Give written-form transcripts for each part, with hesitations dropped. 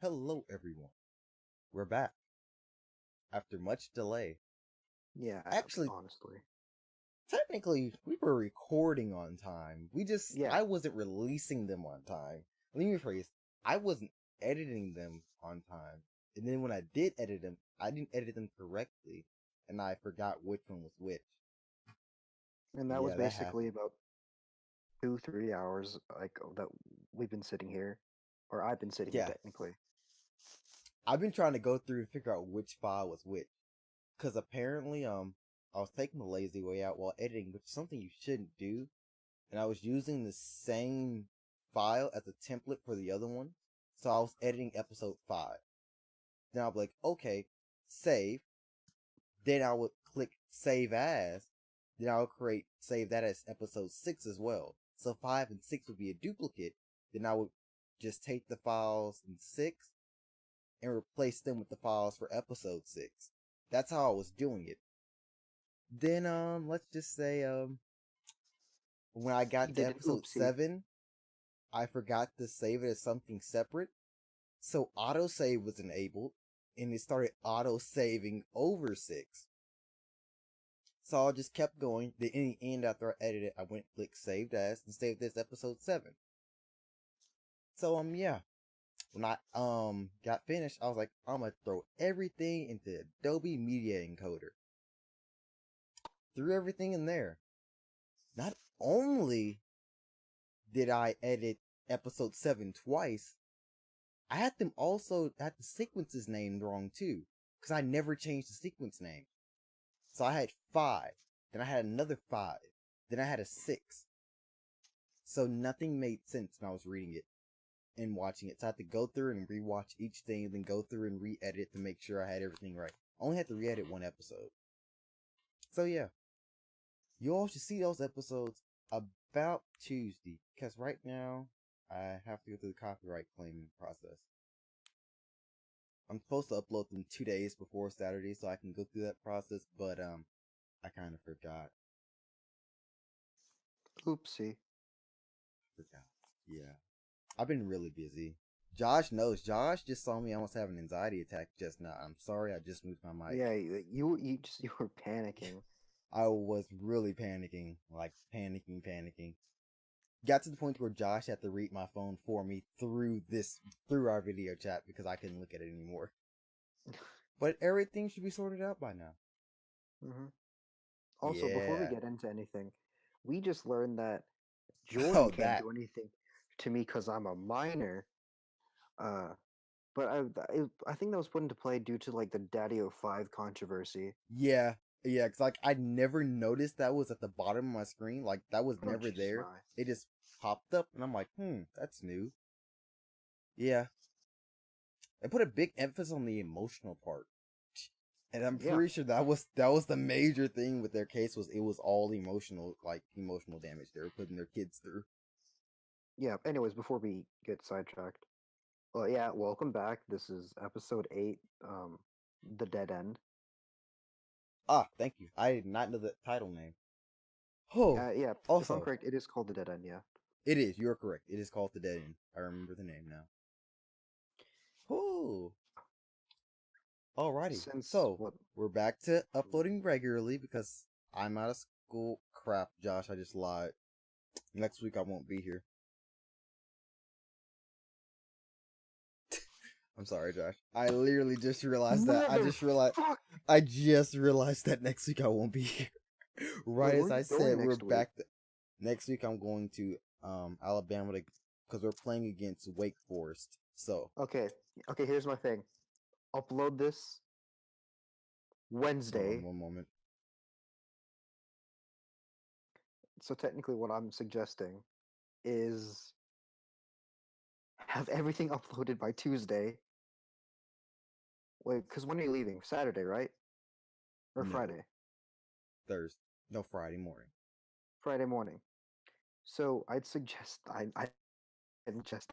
Hello, everyone. We're back after much delay. Yeah, Actually, honestly. technically, we were recording on time. Yeah. I wasn't releasing them on time. Let me rephrase. I wasn't editing them on time. And then when I did edit them, I didn't edit them correctly. And I forgot which one was which. And that was Yeah, that basically happened. about 2-3 hours that we've been sitting here. Or I've been sitting here Yeah, technically. I've been trying to go through and figure out which file was which. Because apparently, I was taking the lazy way out while editing, which is something you shouldn't do. And I was using the same file as a template for the other one. So I was editing episode 5. Then I'll be like, okay, save. Then I would click save as. Then I'll create save that as episode 6 as well. So 5 and 6 would be a duplicate. Then I would just take the files in 6 and replace them with the files for episode 6. That's how I was doing it. Then let's just say when I You got to did an episode oopsie. 7, I forgot to save it as something separate. So autosave was enabled, and it started auto-saving over 6. So I just kept going. Then in the end, after I edited, I went click saved as and saved this episode 7. So yeah. When I got finished, I was like, I'm gonna throw everything into Adobe Media Encoder. Threw everything in there. Not only did I edit episode 7 twice, I had them also had the sequences named wrong too, because I never changed the sequence name. So I had 5, then I had another 5, then I had a 6. So nothing made sense when I was reading it and watching it. So I had to go through and rewatch each thing, and then go through and re-edit to make sure I had everything right. I only had to re-edit one episode. So yeah, you all should see those episodes about Tuesday, because right now I have to go through the copyright claiming process. I'm supposed to upload them 2 days before Saturday so I can go through that process, but I kind of forgot. Oopsie. Forgot. Yeah. I've been really busy. Josh knows. Josh just saw me almost have an anxiety attack just now. I'm sorry, I just moved my mic. Yeah, you were panicking. I was really panicking. Like panicking. Got to the point where Josh had to read my phone for me through our video chat because I couldn't look at it anymore. But everything should be sorted out by now. hmm Also, before we Yeah. get into anything, we just learned that Jordan Oh, can't that. do anything to me because I'm a minor. Uh, but I think that was put into play due to like the Daddy-O5 controversy. Yeah, yeah, because like I never noticed that was at the bottom of my screen. Like that was Oh, never jeez, there. my. It just popped up, and I'm like, that's new. Yeah, I put a big emphasis on the emotional part, and I'm Yeah, pretty sure that was the major thing with their case was it was all emotional, like emotional damage they were putting their kids through. yeah. Anyways, before we get sidetracked, well, yeah, welcome back. This is episode 8, The Dead End. Ah, thank you. I did not know the title name. Oh, Yeah, if I'm also, correct, it is called The Dead End, yeah. it is. You're correct. It is called The Dead End. I remember the name now. Oh, alrighty, Since so what? we're back to uploading regularly because I'm out of school. Crap, Josh, I just lied. Next week I won't be here. I'm sorry, Josh. I literally just realized that. Motherfuck! I just realized that next week I won't be here. Wait, Right where as are I you going said, we're next week? back. Next week I'm going to Alabama because we're playing against Wake Forest. So Okay, okay, here's my thing. Upload this hold on Wednesday. one moment. So technically what I'm suggesting is have everything uploaded by Tuesday. Wait, because when are you leaving? Saturday, right? Or No, Friday? Thursday. No, Friday morning. Friday morning. So I'd suggest I just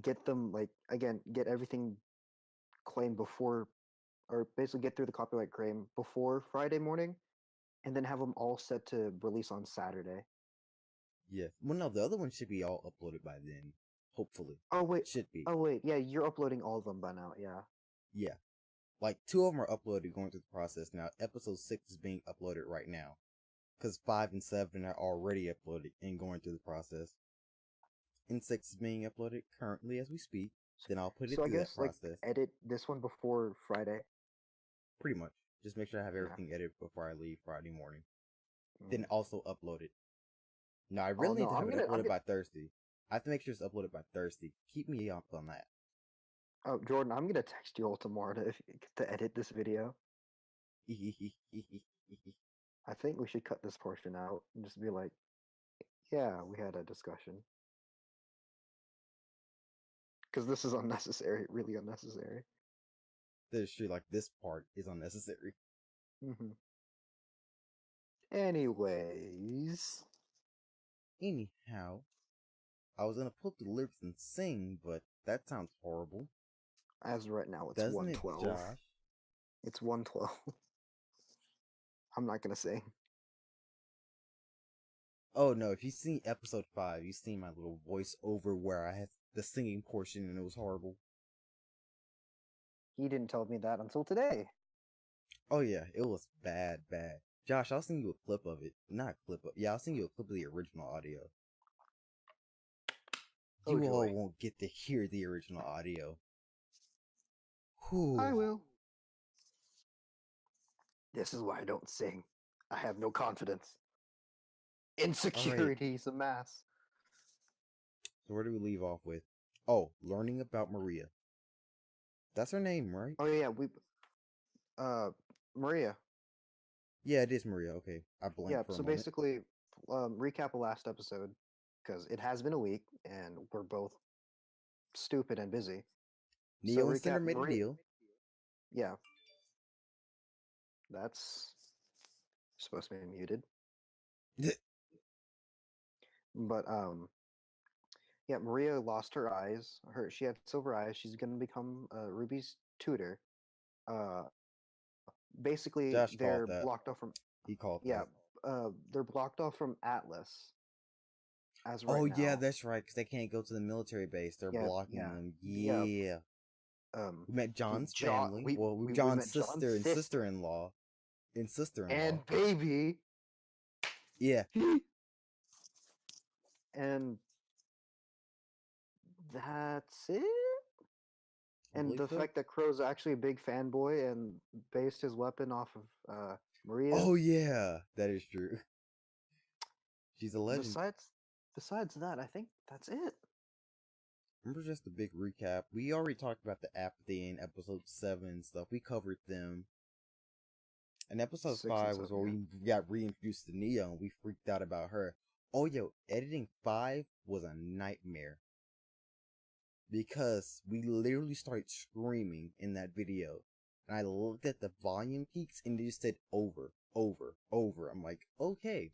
get them like again, get everything claimed before or basically get through the copyright claim before Friday morning and then have them all set to release on Saturday. Yeah. Well, no, the other one should be all uploaded by then. Hopefully. Oh wait. Should be. Oh wait. Yeah, you're uploading all of them by now. Yeah. Yeah. Like 2 of them are uploaded, going through the process now. Episode 6 is being uploaded right now. Because 5 and 7 are already uploaded and going through the process. And 6 is being uploaded currently as we speak. Then I'll put it So I through that guess like process. edit this one before Friday. Pretty much. Just make sure I have Yeah. everything edited before I leave Friday morning. Mm. Then also upload it. No, I Oh, really no, need to have I'm it gonna- uploaded by Thursday. I have to make sure it's uploaded by Thursday. Keep me up on that. Oh, Jordan, I'm gonna text you all tomorrow to edit this video. I think we should cut this portion out and just be like, yeah, we had a discussion. Because this is unnecessary, really unnecessary. That is true, like this part is unnecessary. Mm-hmm. Anyways. Anyhow, I was gonna pull up the lyrics and sing, but that sounds horrible. As of right now, it's Doesn't 112. it, Josh? It's 112. I'm not gonna sing. Oh no, if you've seen episode 5, you've seen my little voiceover where I had the singing portion and it was horrible. He didn't tell me that until today. Oh yeah, it was bad. Josh, I'll send you a clip of it. Not a clip of, yeah, I'll send you a clip of the original audio. Oh, You all joy. won't get to hear the original audio. Whew. I will. This is why I don't sing. I have no confidence. Insecurities amass. So where do we leave off with? Oh, learning about Maria. That's her name, right? Oh yeah, Maria. Yeah, it is Maria. Okay, I blanked Yeah, for a so moment. basically, recap the last episode, because it has been a week, and we're both stupid and busy. Neo So and Cinder recap, made a Maria- deal. Yeah. That's supposed to be muted. But yeah, Maria lost her eyes. She had silver eyes. She's gonna become Ruby's tutor. Basically, Josh they're called that. blocked off from. He called Yeah, that. they're blocked off from Atlas. As right Oh now. yeah, that's right. Because they can't go to the military base. They're Yeah, blocking yeah, them. yeah. Yeah. We met John's John- family. we John's met John's sister and sister. sister-in-law. And sister-in-law. And baby. Yeah. And that's it. I And believe the so. fact that Crow's actually a big fanboy and based his weapon off of Maria. Oh yeah, that is true. She's a legend. Besides that, I think that's it. Remember, just a big recap. We already talked about the apathy in episode 7 and stuff. We covered them. And episode 6 and 5 was 7, where yeah. we got reintroduced to Neo and we freaked out about her. Oh yo, editing 5 was a nightmare. Because we literally started screaming in that video. And I looked at the volume peaks and it just said over. I'm like, okay.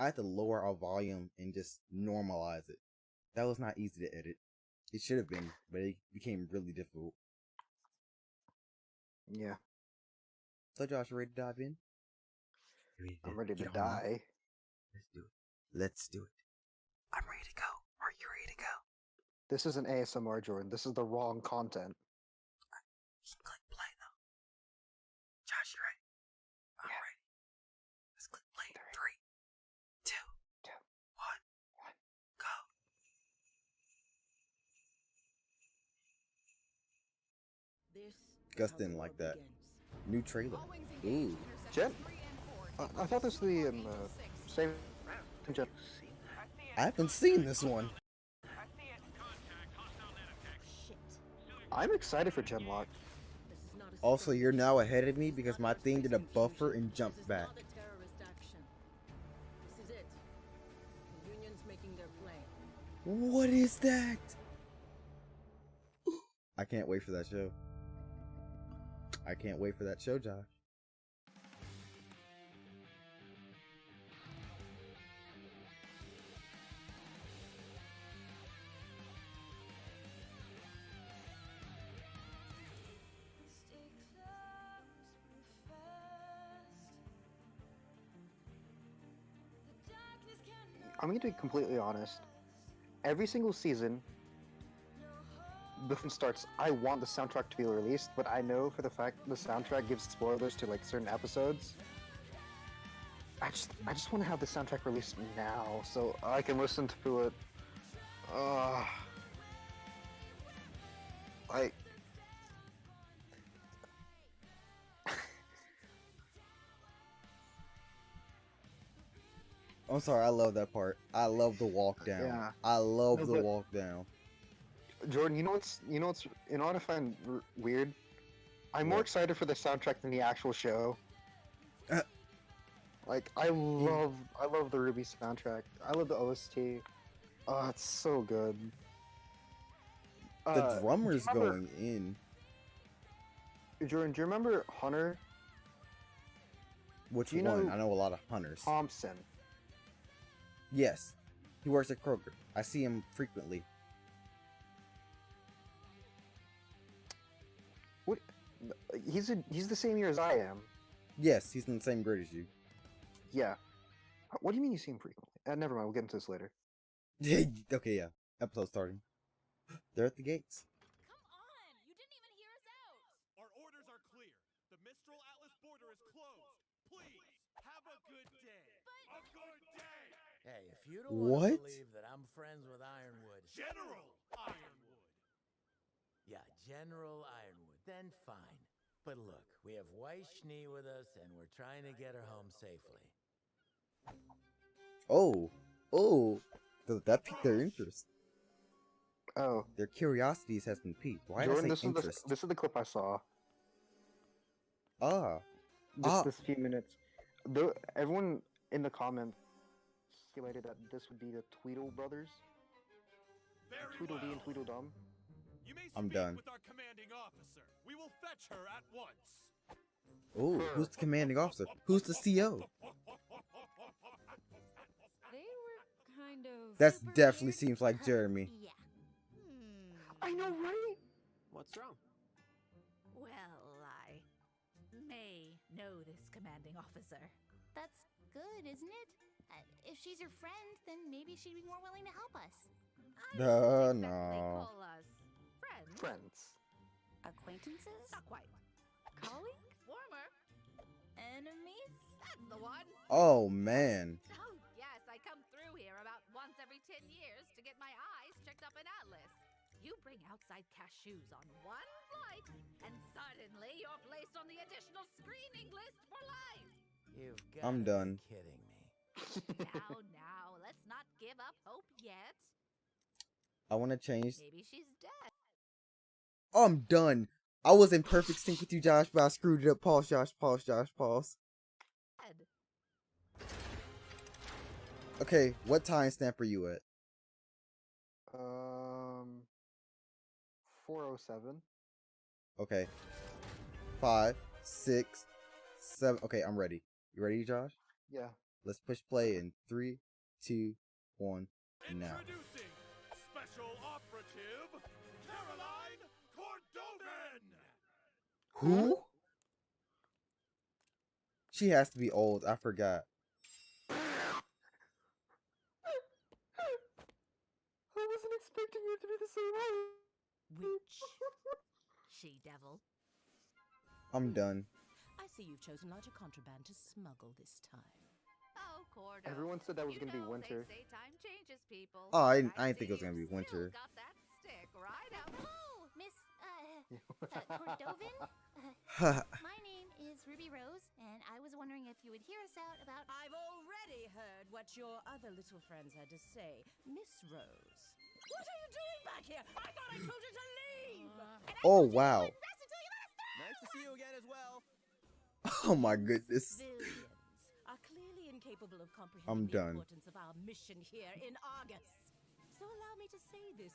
I had to lower our volume and just normalize it. That was not easy to edit. It should have been, but it became really difficult. Yeah. So Josh, you ready to dive in? I'm ready to get on off? die. Let's do it. I'm ready to go. Are you ready to go? This isn't ASMR, Jordan. This is the wrong content. You can click play though. Josh, you ready? I'm ready. Let's click play. 3, 2, 1, go. Gus didn't like that. New trailer. Ooh. Jen? I thought this was the same Jen. I haven't seen this one. I'm excited for Genlock. Also, you're now ahead of me because my thing did a buffer and jumped back. What is that? I can't wait for that show. I can't wait for that show, Josh. I'm going to be completely honest. every single season, the film starts. I want the soundtrack to be released, but I know for the fact the soundtrack gives spoilers to like certain episodes. I just want to have the soundtrack released now so I can listen to it. I I'm sorry, I love that part. I love the walk down. Yeah. I love No, the but- walk down. Jordan, what I find weird? I'm more What? excited for the soundtrack than the actual show. Like I love the RWBY soundtrack. I love the OST. Oh, it's so good. The drummer's do you remember- going in. Jordan, do you remember Hunter Which do you one? know I know a lot of hunters. Thompson? Yes. He works at Kroger. I see him frequently. What? He's the same year as I am. Yes, he's in the same grade as you. Yeah. What do you mean you see him frequently? Never mind. We'll get into this later. Okay, yeah. Episode starting. They're at the gates. Come on! You didn't even hear us out! Our orders are clear. The Mistral Atlas border is closed. Please, have a good day. A good day! Hey, if you don't What? want to believe that I'm friends with Ironwood, General Ironwood. yeah, General Ironwood, then fine. But look, we have Weiss Schnee with us, and we're trying to get her home safely. Oh. Oh. That piqued their interest. Oh, Their curiosities has been piqued. Why did I Jordan, say interest? this is the clip I saw. Ah. This few minutes. Everyone in the comments speculated that this would be the Tweedle brothers, Very Tweedledee well. and Tweedledum. You may I'm speak done. with our commanding officer. We will fetch her at once. Oh, who's the commanding officer? Who's the CO? They were kind of... That super definitely weird. seems like Jeremy. Yeah. I know, right? What's wrong? Well, I may know this commanding officer. That's good, isn't it? If she's your friend, then maybe she'd be more willing to help us. I wouldn't exactly No. call us friends. Friends. Acquaintances? Not quite. Colleagues? Former. Enemies? That's the one. Oh, man. Oh, yes, I come through here about once every 10 years to get my eyes checked up in Atlas. You bring outside cashews on one flight, and suddenly you're placed on the additional screening list for life. You've got I'm to done. be kidding me. Now, let's not give up hope yet. I want to change. Maybe she's dead. Oh, I'm done. I was in perfect sync with you, Josh, but I screwed it up. Pause, Josh. Pause, Josh. Pause. Okay, what timestamp are you at? 407. Okay. 5, 6, 7. Okay, I'm ready. You ready, Josh? Yeah. Let's push play in 3, 2, 1, now. Introducing Special Operative Caroline Cordovan. Who? She has to be old. I forgot. I wasn't expecting her to be the same height. Witch. She-devil. I'm done. I see you've chosen larger contraband to smuggle this time. Oh, Cordo. Everyone said that was You gonna be know, winter. They say time changes people. Oh, I But didn't think it was see gonna be you've winter. still got that stick right out. Oh, Miss, Cordovan? My name is Ruby Rose, and I was wondering if you would hear us out about... I've already heard what your other little friends had to say. Miss Rose. What are you doing back here? I thought I told you to leave! Oh, wow. Nice to see you again as well. Oh my goodness. Civilians are clearly incapable of comprehending I'm the done. importance of our mission here in August. So allow me to say this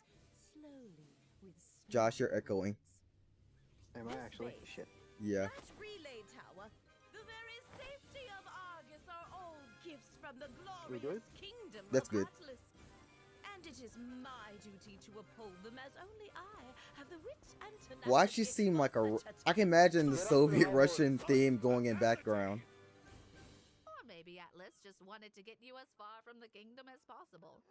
slowly with Josh, you're echoing. Am I This actually? base. Shit. Yeah. That relay tower, the very safety of Argus are all gifts from the We glorious good? kingdom That's of good. Atlas. And it is my duty to uphold them as only I have the wit and tenacity. Why she seem like a? I can imagine the Soviet Russian theme going in background. Or maybe maybe Atlas just wanted to get you as far from the kingdom as possible.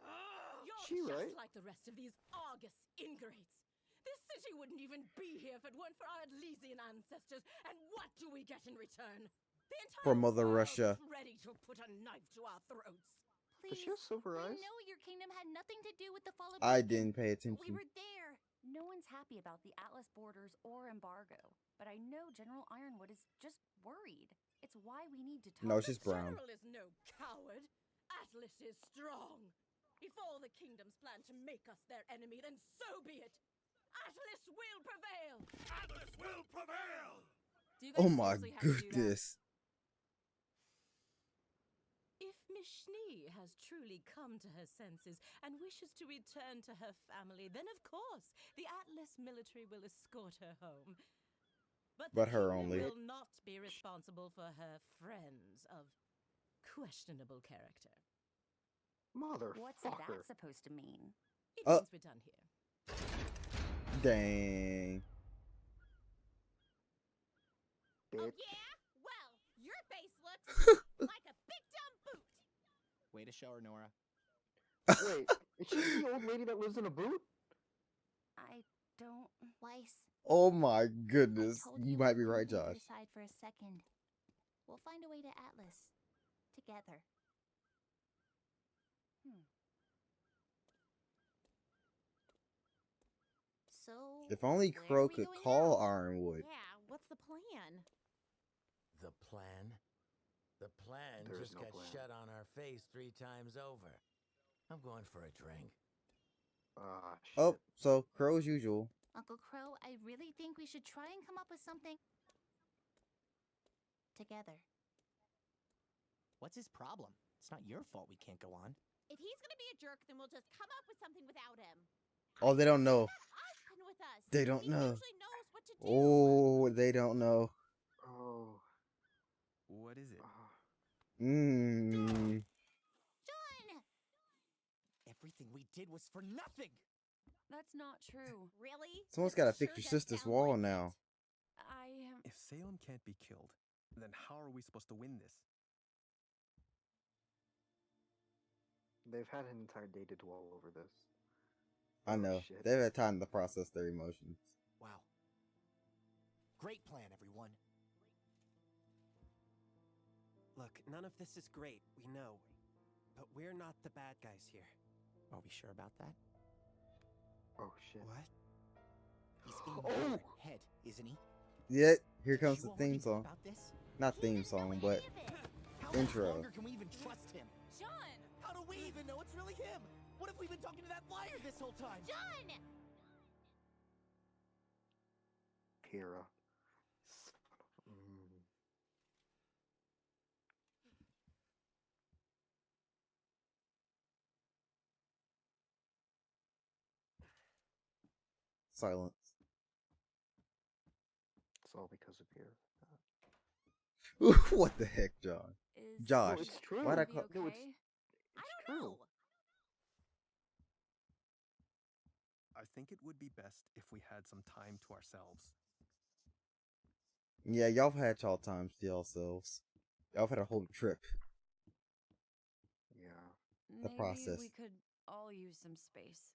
You're She just right? like the rest of these Argus ingrates. This city wouldn't even be here if it weren't for our Elysian ancestors. And what do we get in return? The entire For Mother world Russia. is ready to put a knife to our throats. Does Please, she have silver I eyes? know your kingdom had nothing to do with the fall of I Beacon. didn't pay We attention. were there. No one's happy about the Atlas borders or embargo, but I know General Ironwood is just worried. It's why we need to talk. No, it's just The brown. General is no coward. Atlas is strong. If all the kingdoms plan to make us their enemy, then so be it. Atlas will prevail. Atlas will prevail! Do you Oh guys my seriously have to do that? goodness. If Miss Schnee has truly come to her senses and wishes to return to her family, then of course the Atlas military will escort her home. But her the only. kingdom will not be responsible for her friends of questionable character. What's that Motherfucker. supposed to mean? It Oh. means we're done here. Dang. Oh, Bitch. yeah? Well, your face looks like a big dumb boot. Way to show her, Nora. Wait, is she the old lady that lives in a boot? I don't. Weiss, Oh my I goodness. told You you might we be right, wouldn't leave Josh. your side for a second. We'll find a way to Atlas. Together. So, If only where are Crow we could going call now? Ironwood. Yeah, what's the plan? The plan? The plan There is just no got plan. shut on our face 3 times over. I'm going for a drink. Ah, shit. Oh, so Crow as usual. Uncle Crow, I really think we should try and come up with something together. What's his problem? It's not your fault we can't go on. If he's gonna be a jerk, then we'll just come up with something without him. Oh, they don't know. Osmond with us. They don't He know. usually knows what to do. Oh, they don't know. Oh. What is it? ah. Mmm. John! Everything we did was for nothing! That's not true. Really? Someone's This gotta fix sure your does sister's sound wall like now. I If Salem can't be killed, then how are we supposed to win this? They've had an entire day to dwell over this. I Oh, know. shit. They've had time to process their emotions. Wow. Great plan, everyone. Look, none of this is great, we know. But we're not the bad guys here. Are we sure about that? Oh shit. What? He's in Oh! your head, isn't he? Yet, here Did comes you the already theme know song. About this? Not He theme doesn't know song, any but of it. How Intro. much longer can we even trust him? John! How do we even know it's really him? What if we've been talking to that liar this whole time? John! Kira. Mm. silence. It's all because of Kira. What the heck, John? is. Josh, No, it's true. why'd I Be call? No, it's- okay? I It's don't true. know. I think it would be best if we had some time to ourselves. Yeah, y'all have had y'all times to yourselves. Y'all have had a whole trip. Yeah. The Maybe process. we could all use some space.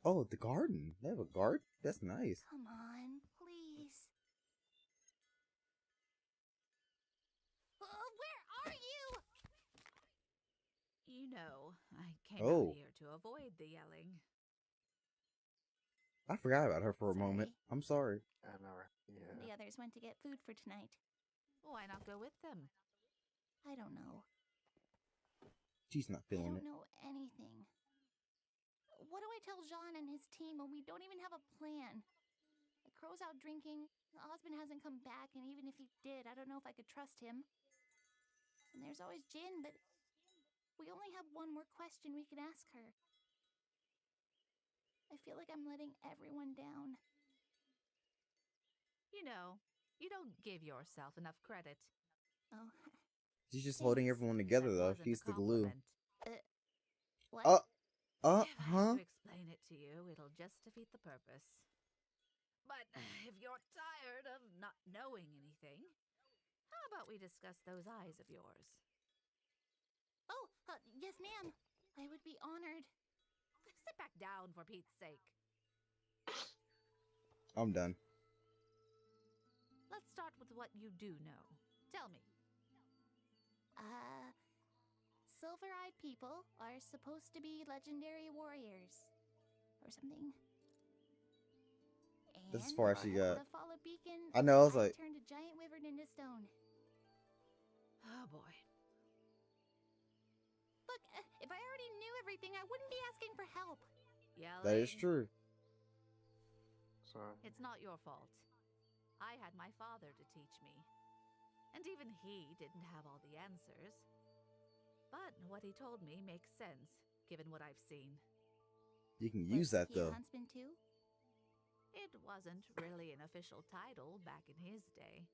Oh, the garden. They have a garden? That's nice. Come on, please. Where are you? You know, I came Oh. out here to avoid the yelling. I forgot about her for a moment. Sorry. I'm sorry. And our yeah. The others went to get food for tonight. Why not go with them? I don't know. She's not I feeling don't it. know anything. What do I tell Jean and his team when we don't even have a plan? The Crow's out drinking. Osmond hasn't come back, and even if he did, I don't know if I could trust him. And there's always Jin, but we only have one more question we can ask her. I feel like I'm letting everyone down. You know, you don't give yourself enough credit. Oh, She's just holding Thanks. everyone together, That though. wasn't a She's the glue. compliment. what? Oh, If I have Huh? to explain it to you, it'll just defeat the purpose. But if you're tired of not knowing anything, how about we discuss those eyes of yours? Oh, yes, ma'am. I would be honored. Sit back down, for Pete's sake. I'm done. Let's start with what you do know. Tell me. Silver-eyed people are supposed to be legendary warriors. Or something. This is And far as she got. the fall of Beacon, I know, I was like, turned a giant wyvern into stone. Oh boy. Look, if I already knew everything, I wouldn't be asking for help. Yelling. that is true. Sorry. It's not your fault. I had my father to teach me. And even he didn't have all the answers. But what he told me makes sense, given what I've seen. You can use that Was he a though. huntsman too? It wasn't really an official title back in his day.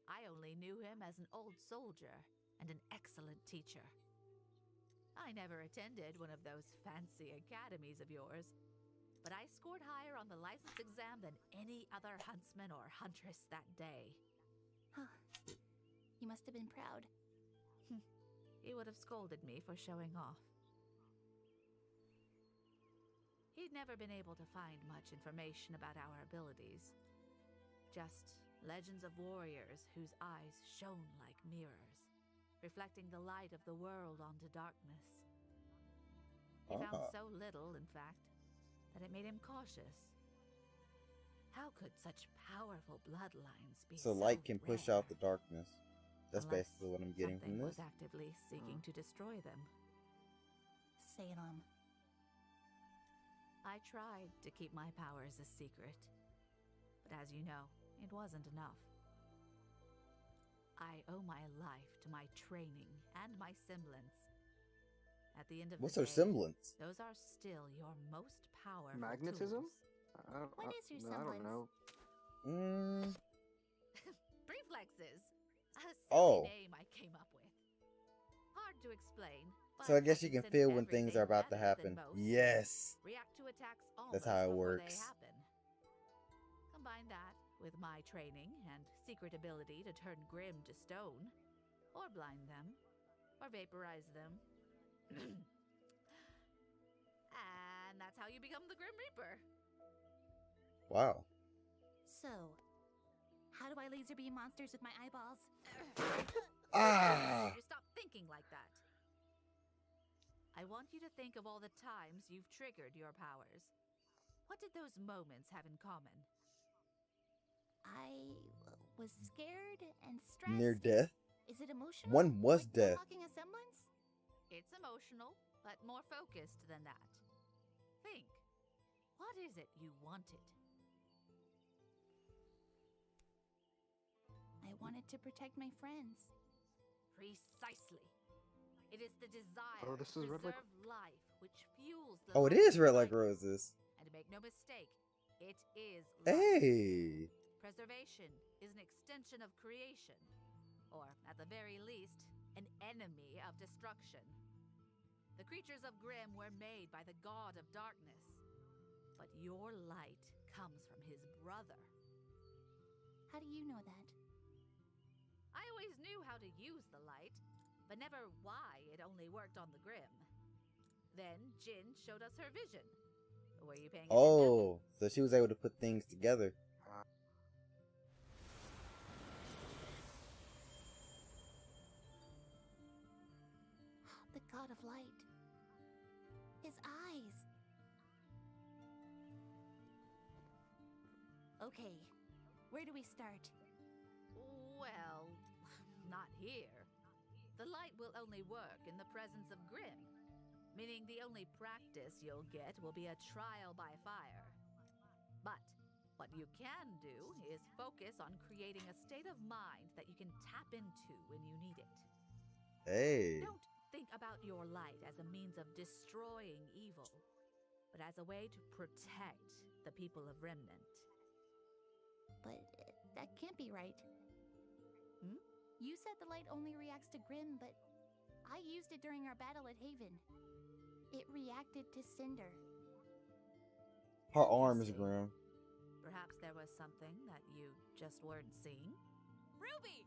I only knew him as an old soldier and an excellent teacher. I never attended one of those fancy academies of yours, but I scored higher on the license exam than any other huntsman or huntress that day. Huh. He must have been proud. He would have scolded me for showing off. He'd never been able to find much information about our abilities. Just legends of warriors whose eyes shone like mirrors, reflecting the light of the world onto darkness. He found so little, in fact, that it made him cautious. How could such powerful bloodlines be So light can rare? push out the darkness. That's Unless basically what I'm getting from something this. was actively seeking to destroy them. Salem. I tried to keep my powers a secret, but as you know, it wasn't enough. I owe my life to my training and my semblance. At the end of What's the her day, semblance? those are still your most powerful Magnetism? tools. What is your I don't semblance? know. Reflexes. A silly Oh. name I came up with. Hard to explain. So but I guess you can sense feel when things everything are about to better than happen. most. Yes. React to attacks That's almost how it before works. they happen. Combine that with my training and secret ability to turn Grim to stone, or blind them, or vaporize them. And that's how you become the Grim Reaper. Wow. So, how do I laser beam monsters with my eyeballs? Ah. You stop thinking like that. I want you to think of all the times you've triggered your powers. What did those moments have in common? I was scared and stressed. Near death. Is it emotional? One was like death. unlocking a semblance? It's emotional, but more focused than that. Think. What is it you wanted? I wanted to protect my friends. Precisely. It is the desire Oh, this to is Red Like- preserve life which fuels the Oh, it life is red like inside you. roses. And make no mistake, it is life. Hey. Preservation is an extension of creation, or at the very least, an enemy of destruction. The creatures of Grimm were made by the god of darkness, but your light comes from his brother. How do you know that? I always knew how to use the light, but never why it only worked on the Grimm. Then Jin showed us her vision. Were you paying attention? Oh, so she was able to put things together. The god of light. His eyes. Okay, where do we start? Well, not here. The light will only work in the presence of Grimm, meaning the only practice you'll get will be a trial by fire. But what you can do is focus on creating a state of mind that you can tap into when you need it. Hey. Don't think about your light as a means of destroying evil, but as a way to protect the people of Remnant. But that can't be right. Hmm? You said the light only reacts to Grimm, but I used it during our battle at Haven. It reacted to Cinder. Her arm is Interesting. grim. Perhaps there was something that you just weren't seeing? Ruby!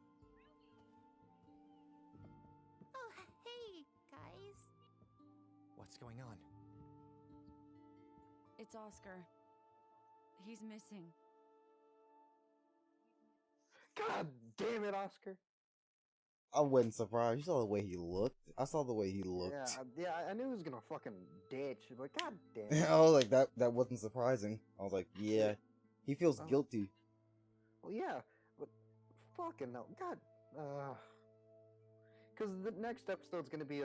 Oh, hey, guys. What's going on? It's Oscar. He's missing. God damn it, Oscar. I wasn't surprised. You saw the way he looked. I saw the way he looked. I knew he was gonna fucking ditch, but god damn it. I was like, that wasn't surprising. I was like, yeah, he feels guilty. Well, yeah, but fucking hell, god, because the next episode's gonna be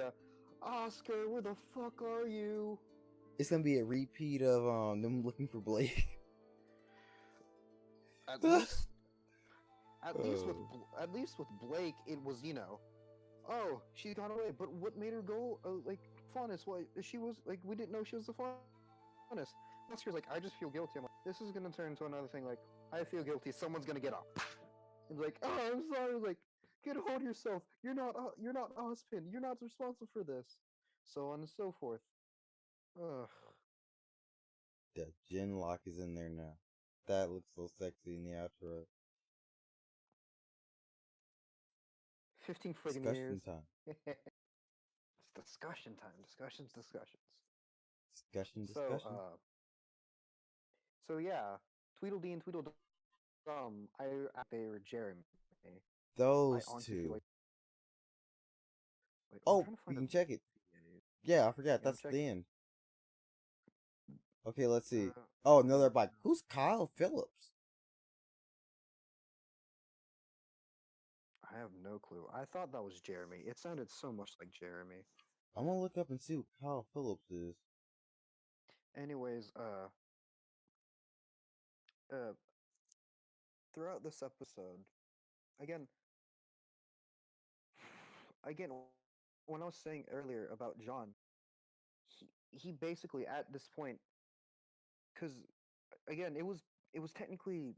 Oscar, where the fuck are you? It's gonna be a repeat of them looking for Blake. At least, at least with Blake, it was oh, she got away. But what made her go like funnest? Why she was like we didn't know she was the funnest. Oscar's like I just feel guilty. I'm like this is gonna turn into another thing. Like I feel guilty. Someone's gonna get up. And like oh I'm sorry. Like get a hold of yourself. You're not Ozpin. You're not responsible for this. So on and so forth. Ugh. The Genlock is in there now. That looks so sexy in the outro. 15 friggin' Discussion years. time. It's discussion time. Discussions. Discussion. So yeah, Tweedledee and Tweedledum. They were Jeremy. Those I honestly two. feel like I'm Oh, trying to you find can check it. Yeah, I forgot. That's the end. Okay, let's see. Oh, another bike. Who's Kyle Phillips? I have no clue. I thought that was Jeremy. It sounded so much like Jeremy. I'm gonna look up and see who Kyle Phillips is. Anyways, throughout this episode, again, when I was saying earlier about John, he basically at this point, because again, it was technically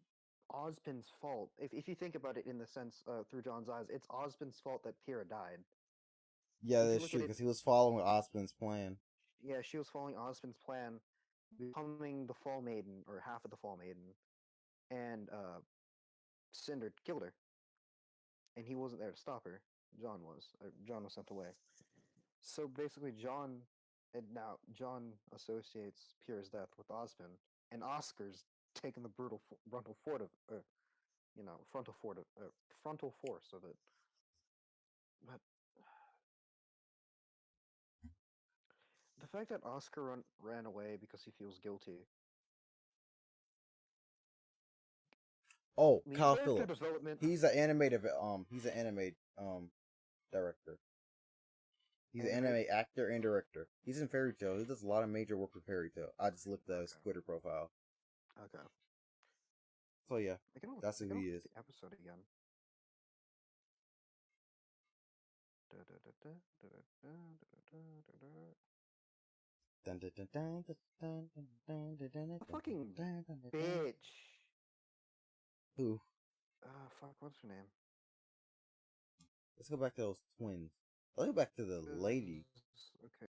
Ozpin's fault. If you think about it in the sense through John's eyes, it's Ozpin's fault that Pyrrha died. Yeah, If you that's look true at it, because he was following Osmond's plan. yeah, she was following Ozpin's plan, becoming the Fall Maiden or half of the Fall Maiden, and Cinder killed her, and he wasn't there to stop her. John was. John was sent away. So basically, John associates Pierre's death with Ozpin, and Oscar's taken the brutal frontal force of it. But the fact that Oscar ran away because he feels guilty. Oh, The Kyle character Phillips. development. He's an anime director. He's an anime actor and director. He's in Fairy Tail. He does a lot of major work with Fairy Tail. I just looked at his Twitter profile. Okay. So yeah, that's who he is. The episode again. A fucking bitch. Who? Fuck, what's her name? Let's go back to those twins. Let's go back to the lady. Okay.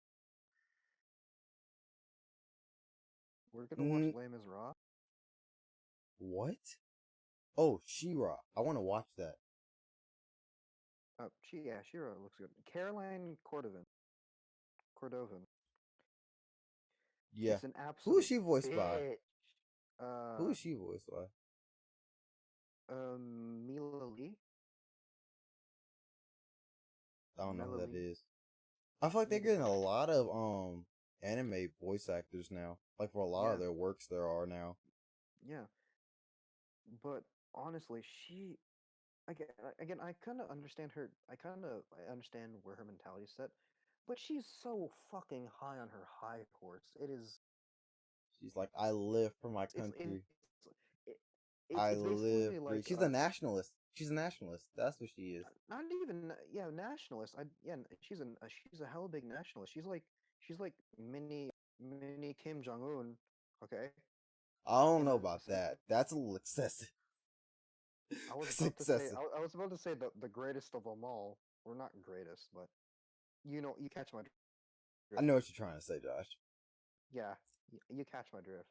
We're gonna watch Les Miserables. What? Oh, She-Ra. I want to watch that. She-Ra looks good. Caroline Cordovan. Yeah. She's an absolute Who is she voiced by? Bitch. Who is she voiced by? Mila Lee. I don't know who that is. I feel like they're getting a lot of anime voice actors now. Like for a lot of their works there are now. Yeah. But honestly, she again I kind of understand her. I understand where her mentality is set, but she's so fucking high on her high horse. It is. She's like, I live for my country. I It's live basically for. like She's a nationalist. She's a nationalist. That's what she is. not even nationalist. She's a hella big nationalist. She's like mini Kim Jong Un. Okay. I don't know about that. That's a little excessive. I was about to say the greatest of them all. Or not greatest, but you catch my I know what you're trying to say, Josh. Yeah, you catch my drift.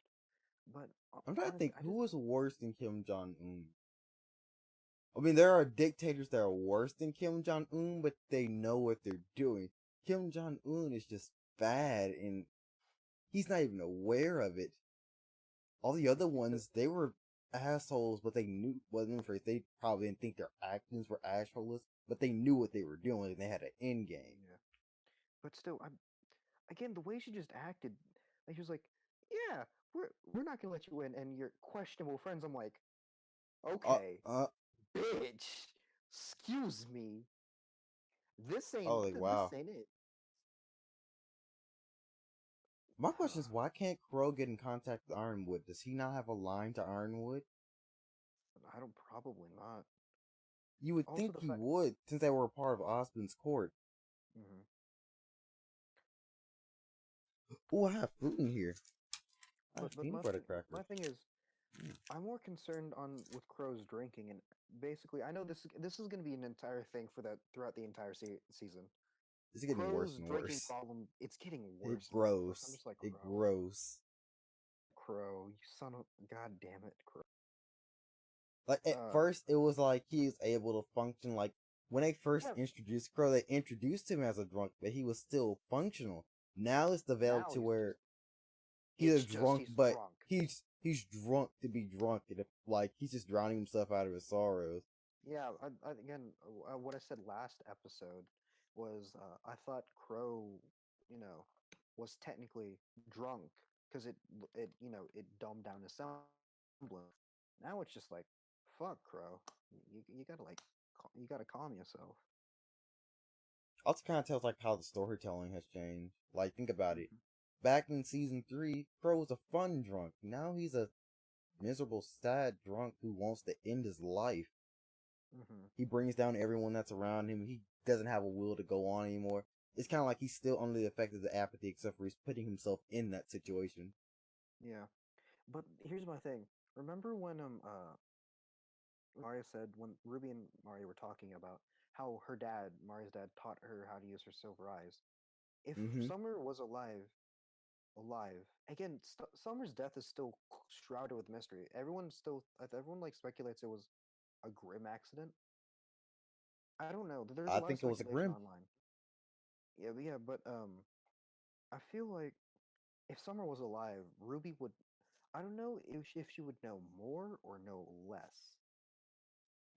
But I'm trying to honestly, think who was worse than Kim Jong Un. I mean, there are dictators that are worse than Kim Jong Un, but they know what they're doing. Kim Jong Un is just bad, and he's not even aware of it. All the other ones, they were assholes, but they knew. Well, they probably didn't think their actions were assholes, but they knew what they were doing, and they had an end game. yeah. But still, again, the way she just acted, like she was like, "Yeah, we're not gonna let you in," and your questionable friends. I'm like, Uh, okay, uh, bitch, excuse me, oh, like, this wow. ain't it. My question is, why can't Crow get in contact with Ironwood? Does he not have a line to Ironwood? I don't probably not. You would Also, think the he fact. would, since they were a part of Osmond's court. Mhm. Oh, I have fruit in here. I have But peanut butter crackers. my thing is, I'm more concerned on with Crow's drinking, and basically, I know this is going to be an entire thing for that throughout the entire season. It's getting worse Crow's and drinking worse. problem, it's getting It worse and worse. I'm grows. just like It Crow, grows. you son of god damn it, Crow. Like, at first, it was like he was able to function. Like, when they first Yeah, introduced Crow, they introduced him as a drunk, but he was still functional. Now it's developed now to where he's a it's just drunk, he's but drunk. he's drunk to be drunk, and like he's just drowning himself out of his sorrows. Yeah, again, what I said last episode was I thought Crow, you know, was technically drunk because it dumbed down his semblance. Now it's just like, fuck, Crow, you gotta you gotta calm yourself. Also, kind of tells like how the storytelling has changed. Like, think about it. Hmm. Back in season 3, Crow was a fun drunk. Now he's a miserable, sad drunk who wants to end his life. Hmm. He brings down everyone that's around him. He doesn't have a will to go on anymore. It's kind of like he's still under the effect of the apathy, except for he's putting himself in that situation. Yeah, but here's my thing. Remember when Mario said when Ruby and Mario were talking about how Mario's dad, taught her how to use her silver eyes. If Mm-hmm. Summer was alive again, Summer's death is still shrouded with mystery. Everyone like speculates it was a grim accident. I don't know. There's a I lot of think it was a speculation grim. online. Yeah, but I feel like if Summer was alive, Ruby would. I don't know if she would know more or know less.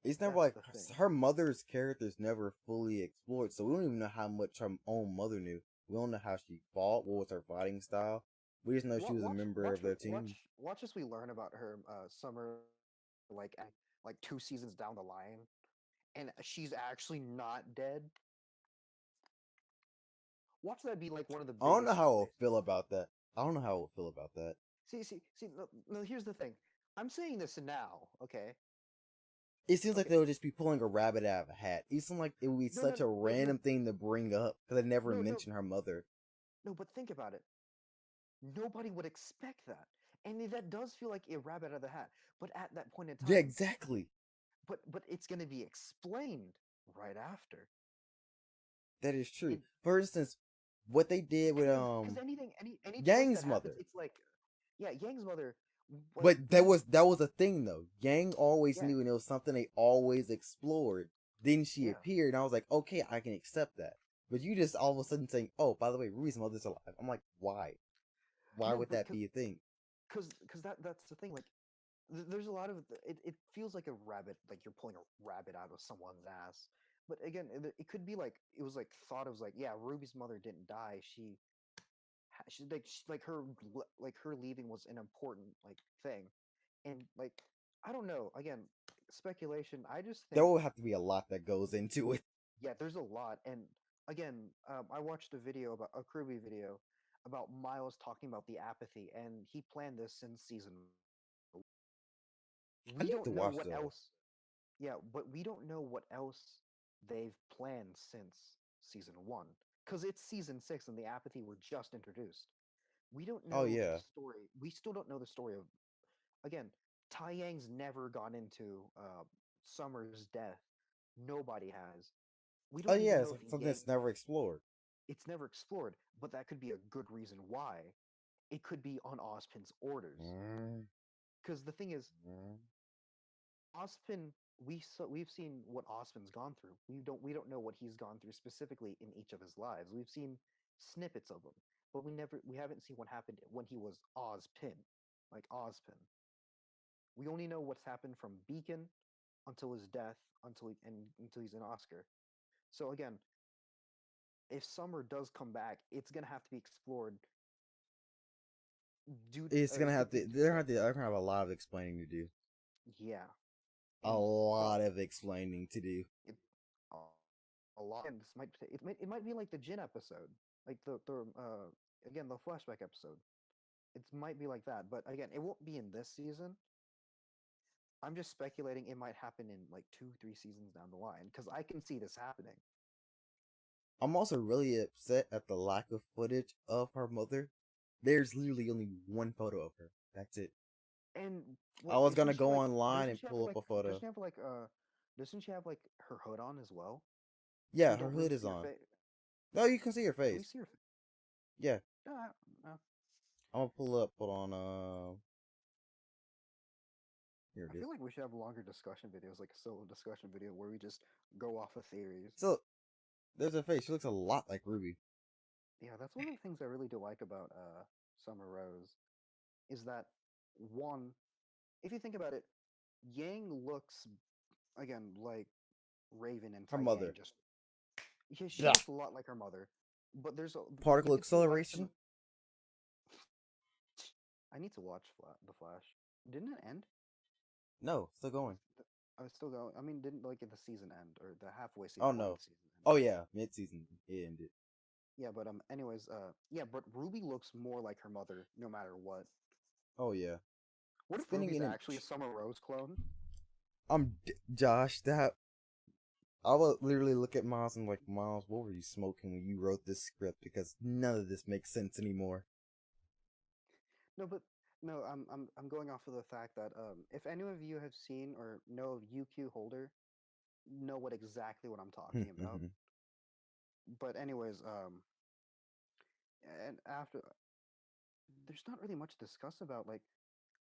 It's never That's like the thing. her mother's character's never fully explored, so we don't even know how much her own mother knew. We don't know how she fought, what was her fighting style. We just know she was a member of their team. Watch as we learn about her, Summer, like 2 seasons down the line, and she's actually not dead. Watch that be like one of the I don't know biggest how I'll twists. feel about that. I don't know how I'll feel about that. See. No, no, here's the thing. I'm saying this now, okay? It seems like Okay. they would just be pulling a rabbit out of a hat. It seems like it would be such a random thing to bring up because they never mention her mother. No, but think about it. Nobody would expect that. And that does feel like a rabbit out of the hat. But at that point in Yeah, time, exactly. but it's going to be explained right after. That is true. It, For instance, what they did with because any twist Yang's that happens, mother. it's like, yeah, Yang's mother. But that was a thing though. Yang always Yeah, knew, and it was something they always explored. Then she yeah. appeared, and I was like, okay, I can accept that. But you just all of a sudden saying, "Oh, by the way, Ruby's mother's alive." I'm like, why? Why No, would but that be a thing? because that's the thing. Like, there's a lot of it feels like a rabbit, like you're pulling a rabbit out of someone's ass. But again, it could be like it was like thought of like, yeah, Ruby's mother didn't die. Like her leaving was an important like thing, and like I don't know. Again, speculation. I just There think will have to be a lot that goes into it. yeah, there's a lot. And again, I watched a video about a RWBY video about Miles talking about the apathy, and he planned this since season. I We need to don't know watch what those. else. Yeah, but we don't know what else they've planned since season one, because it's season six and the apathy were just introduced. We don't Oh know the yeah. story. We still don't know the story of again. Tai Yang's never gone into Summer's death. Nobody has. We Oh don't even yeah. know if Something Yang. that's never explored. it's never explored, but that could be a good reason why. It could be on Ozpin's orders. Because the thing is, Ozpin, we've seen what Ozpin's gone through. We don't know what he's gone through specifically in each of his lives. We've seen snippets of him, but we haven't seen what happened when he was Ozpin, like Ozpin. We only know what's happened from Beacon until his death, until he's an Oscar. So again, if Summer does come back, it's gonna have to be explored. It's gonna have to. They're gonna have a lot of explaining to do. Yeah, A lot of explaining to do. A lot. And it might be like the Jin episode, like the again the flashback episode. It might be like that, but again, it won't be in this season. I'm just speculating it might happen in like 2, 3 seasons down the line because I can see this happening. I'm also really upset at the lack of footage of her mother. There's literally only one photo of her. That's it. And I was gonna isn't she, go like, online doesn't and she have, pull up like, a photo. doesn't she have like her hood on as well? Yeah, We her don't really hood is see her on. face. No, you can see her Can we face. see her face? Yeah, No, no. I'm gonna pull up. Hold on. Here I it is. feel like we should have longer discussion videos, like a solo discussion video where we just go off of theories. So there's her face. She looks a lot like RWBY. Yeah, that's one of the things I really do like about Summer Rose is that one, if you think about it, Yang looks again like Raven and Her Tai Yang. mother. Yeah, she Yeah. looks a lot like her mother, but Particle you can see a lot of acceleration. I need to watch The Flash. Didn't it end? No, still going. I was still going. I mean, didn't like the season end or the halfway season? Oh no. Season end. Oh yeah, mid-season it ended. Yeah, but anyways, yeah, but Ruby looks more like her mother, no matter what. Oh yeah. What if Spinning Ruby's in actually a Summer Rose clone? Josh. That I would literally look at Miles and like, Miles, what were you smoking when you wrote this script? Because none of this makes sense anymore. No, but no, I'm going off of the fact that if any of you have seen or know of UQ Holder, know what exactly what I'm talking about. But anyways, and after there's not really much to discuss about. Like,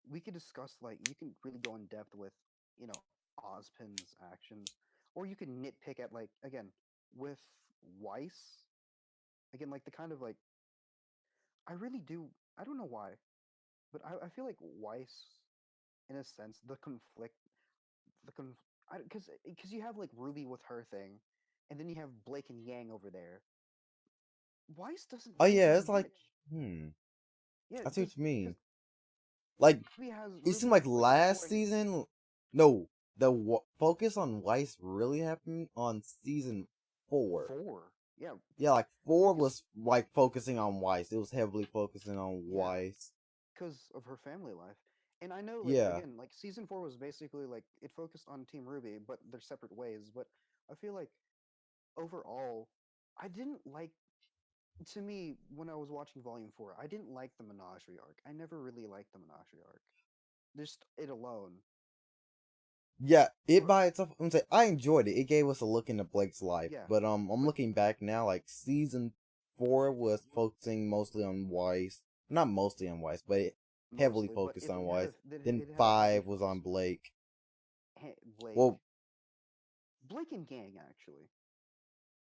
we could discuss, like, you can really go in depth with, you know, Ozpin's actions, or you could nitpick at, like, again, with Weiss, again, like, the kind of, like, I really do, I don't know why, but I feel like Weiss, in a sense, because you have, like, Ruby with her thing, and then you have Blake and Yang over there. Weiss doesn't Oh really yeah, have it's like, much. Yeah, I see what you mean. 'cause Like, Ruby it seemed has, like last supporting- season, no, the focus on Weiss really happened on season 4. 4, yeah. Yeah, like 4 Because- was like focusing on Weiss. It was heavily focusing on Yeah. Weiss. Because of her family life. And I know, like, Yeah. again, like, season 4 was basically, like, it focused on Team Ruby, but they're separate ways. But I feel like, overall, I didn't like, to me, when I was watching Volume 4, I didn't like the Menagerie arc. I never really liked the Menagerie arc. Just it alone. Yeah, it by itself, I'm saying, I enjoyed it. It gave us a look into Blake's life. Yeah. But I'm looking back now, like, season 4 was focusing mostly on Weiss. Not mostly on Weiss, but it heavily Mostly, but focused it on had Weiss. it Then had a 5 heavy was on focus. Blake. Blake. Well, Blake and Gang, actually.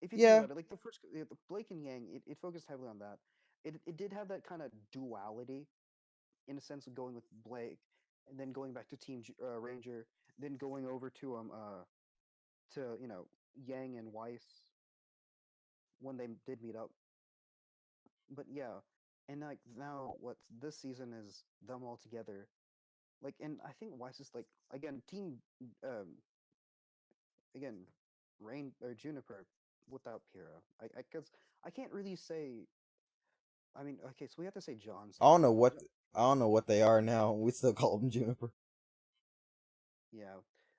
If you Yeah. think about it, like the Blake and Yang, it focused heavily on that. It did have that kind of duality, in a sense of going with Blake, and then going back to Team Ranger, then going over to Yang and Weiss when they did meet up. But yeah, and like now, what this season is them all together. Like, and I think Weiss is like again Team again Rain or Juniper without Pyrrha. Because I can't really say. I mean, okay, so we have to say John's. I don't know what they are now. We still call them Juniper. Yeah,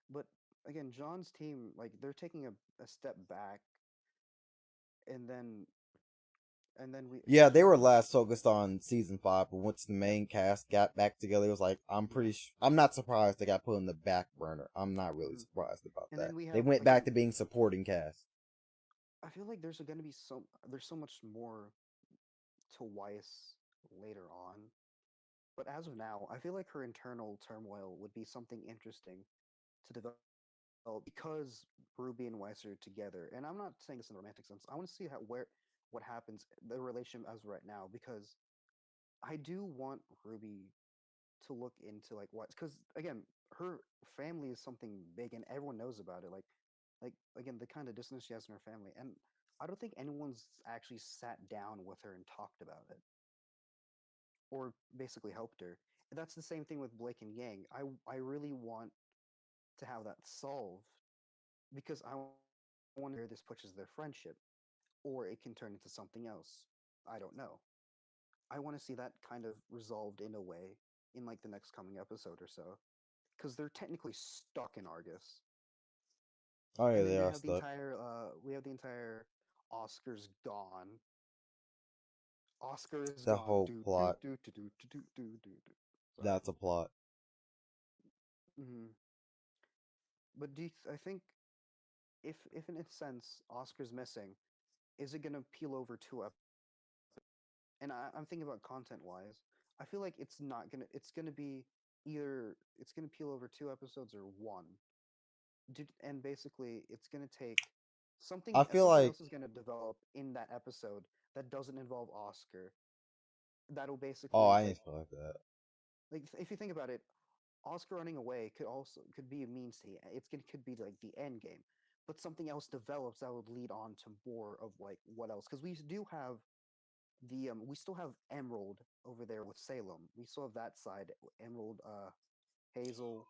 but again, John's team, like, they're taking a step back, and then we. Yeah, So they were then, last focused on season 5, but once the main cast got back together, it was like, I'm not surprised they got put in the back burner. I'm not really surprised about and that. then we They have, went back again, to being supporting cast. I feel like there's so much more to Weiss later on. But as of now, I feel like her internal turmoil would be something interesting to develop because Ruby and Weiss are together. And I'm not saying this in a romantic sense. I want to see what happens the relationship as of right now because I do want Ruby to look into like what because again her family is something big and everyone knows about it like again the kind of distance she has in her family and I don't think anyone's actually sat down with her and talked about it or basically helped her. And that's the same thing with Blake and Yang. I really want to have that solved because I wonder where this pushes their friendship or it can turn into something else. I don't know. I want to see that kind of resolved in a way in like the next coming episode or so because they're technically stuck in Argus. Oh yeah, And then they are stuck. we have the entire Oscar's gone. Oscar is The gone. whole Do do plot. do do do do do do do. Sorry. That's a plot. Hmm. But I think if in a sense Oscar's missing, is it gonna peel over two and I'm thinking about content wise. I feel like it's not gonna. It's gonna be either it's gonna peel over two episodes or one. And basically, it's gonna take I feel something like else is gonna develop in that episode that doesn't involve Oscar. That'll oh, basically I ain't feel like that. like if you think about it, Oscar running away could be a means to could be like the end game. But something else develops that would lead on to more of like what else? Because we do have we still have Emerald over there with Salem. We still have that side. Emerald, Hazel,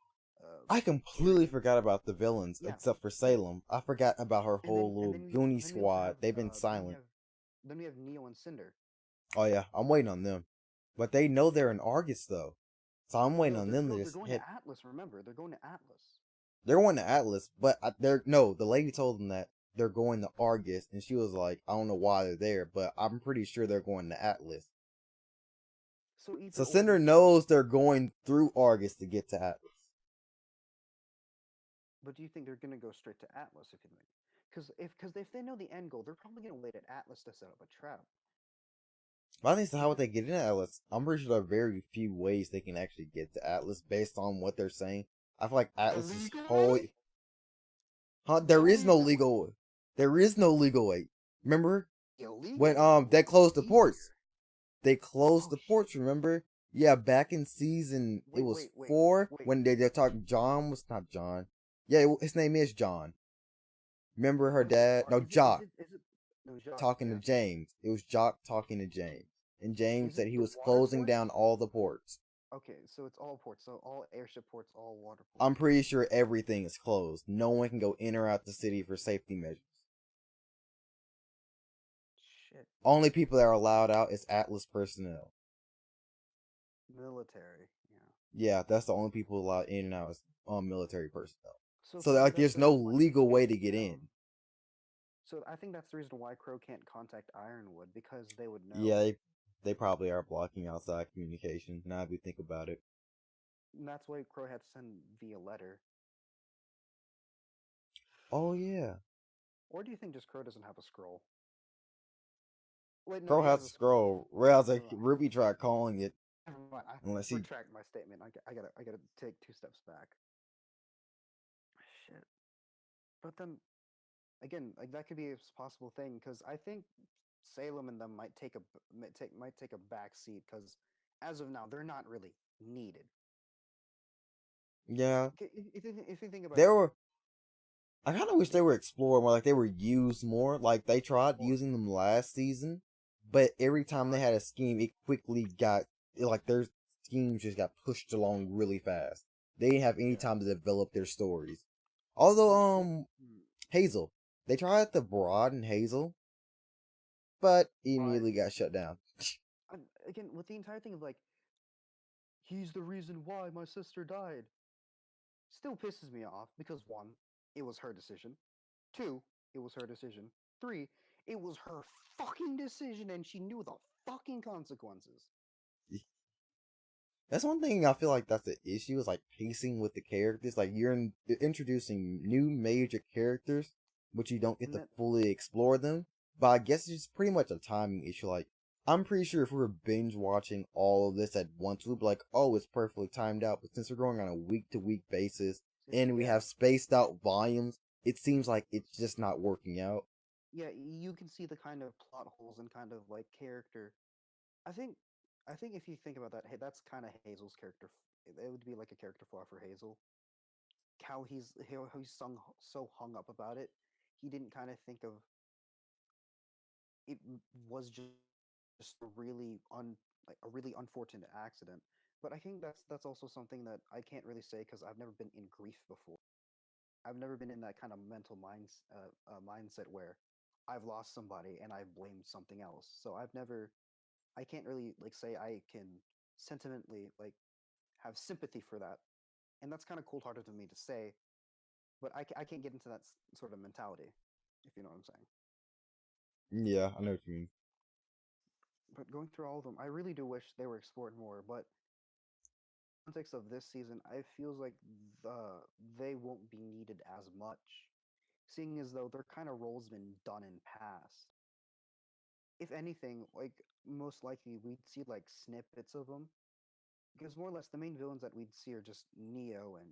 I completely Carrie. forgot about the villains, Yeah, except for and Salem. I forgot about her whole little Goonie then we also squad. have They've been silent. then we have Neo and Cinder. Oh yeah, I'm waiting on them. But they know they're in Argus though, so I'm waiting on them to They're just going hit. to Atlas. Remember, they're going to Atlas. They're going to Atlas, but they're no. The lady told them that they're going to Argus, and she was like, I don't know why they're there, but I'm pretty sure they're going to Atlas. So either So or, Cinder knows they're going through Argus to get to Atlas. but do you think they're going to go straight to Atlas? If you think, because if they know the end goal, they're probably going to wait at Atlas to set up a trap. But I think so. How would they get into Atlas? I'm pretty sure there are very few ways they can actually get to Atlas based on what they're saying. I feel like Atlas is whole. Huh? There is no legal. There is no legal way. Remember when Illegal. they closed the Easier. ports? They closed Oh, the ports. Remember? Yeah, back in season it was 4 when they're talking. John was not John. Yeah, his name is John. Remember her dad? No, Jock No, Jacques, talking to yeah. James. It was Jock talking to James, and James Is said it he the was water closing ports? down all the ports. Okay, so it's all ports. So all airship ports, all water ports. I'm pretty sure everything is closed. No one can go in or out the city for safety measures. Shit. Only people that are allowed out is Atlas personnel. Military, yeah. Yeah, that's the only people allowed in and out is military personnel. So probably like, that's there's the no reason why legal Crow way can't, to get in. So I think that's the reason why Crow can't contact Ironwood because they would know. Yeah, they probably are blocking outside communication. Now if you think about it. And that's why Crow had to send via letter. Oh yeah. Or do you think just Crow doesn't have a scroll? Wait, no, Crow he has has a a scroll. scroll. Whereas like Never mind. RWBY tried calling it. Never mind. I Unless he retract my statement. I gotta take 2 steps back. Shit. But then again, like that could be a possible thing because I think Salem and them might take a back seat because as of now they're not really needed. yeah. If you think about They it, were I kind of wish they were explored more, like they were used more. Like they tried using them last season, but every time they had a scheme, it quickly like their schemes just got pushed along really fast. They didn't have any time to develop their stories. Although, Hazel, they tried the Broad and Hazel, but it immediately got shut down. Again, with the entire thing of like, he's the reason why my sister died, still pisses me off because 1, it was her decision. 2, it was her decision. 3, it was her fucking decision and she knew the fucking consequences. That's one thing I feel like that's the issue is like pacing with the characters. Like you're introducing new major characters, but you don't get And to that, fully explore them. But I guess it's just pretty much a timing issue. Like, I'm pretty sure if we were binge watching all of this at once, we'd be like, oh, it's perfectly timed out. But since we're going on a week to week basis and we yeah, have spaced out volumes, it seems like it's just not working out. yeah, you can see the kind of plot holes and kind of like character. I think, I think if you think about that, hey, that's kind of Hazel's character. It would be like a character flaw for Hazel. How he's so hung up about it. He didn't kind of think of it was just a really like a really unfortunate accident. But I think that's also something that I can't really say because I've never been in grief before. I've never been in that kind of mental mindset where I've lost somebody and I've blamed something else. So I can't really like say I can sentimentally like have sympathy for that, and that's kind of cold-hearted of me to say. But I can't get into that sort of mentality, if you know what I'm saying. Yeah, I know what you mean. But going through all of them, I really do wish they were explored more. But context of this season, I feels like they won't be needed as much, seeing as though their kind of role's been done in past. If anything, like most likely we'd see like snippets of them, because more or less the main villains that we'd see are just Neo and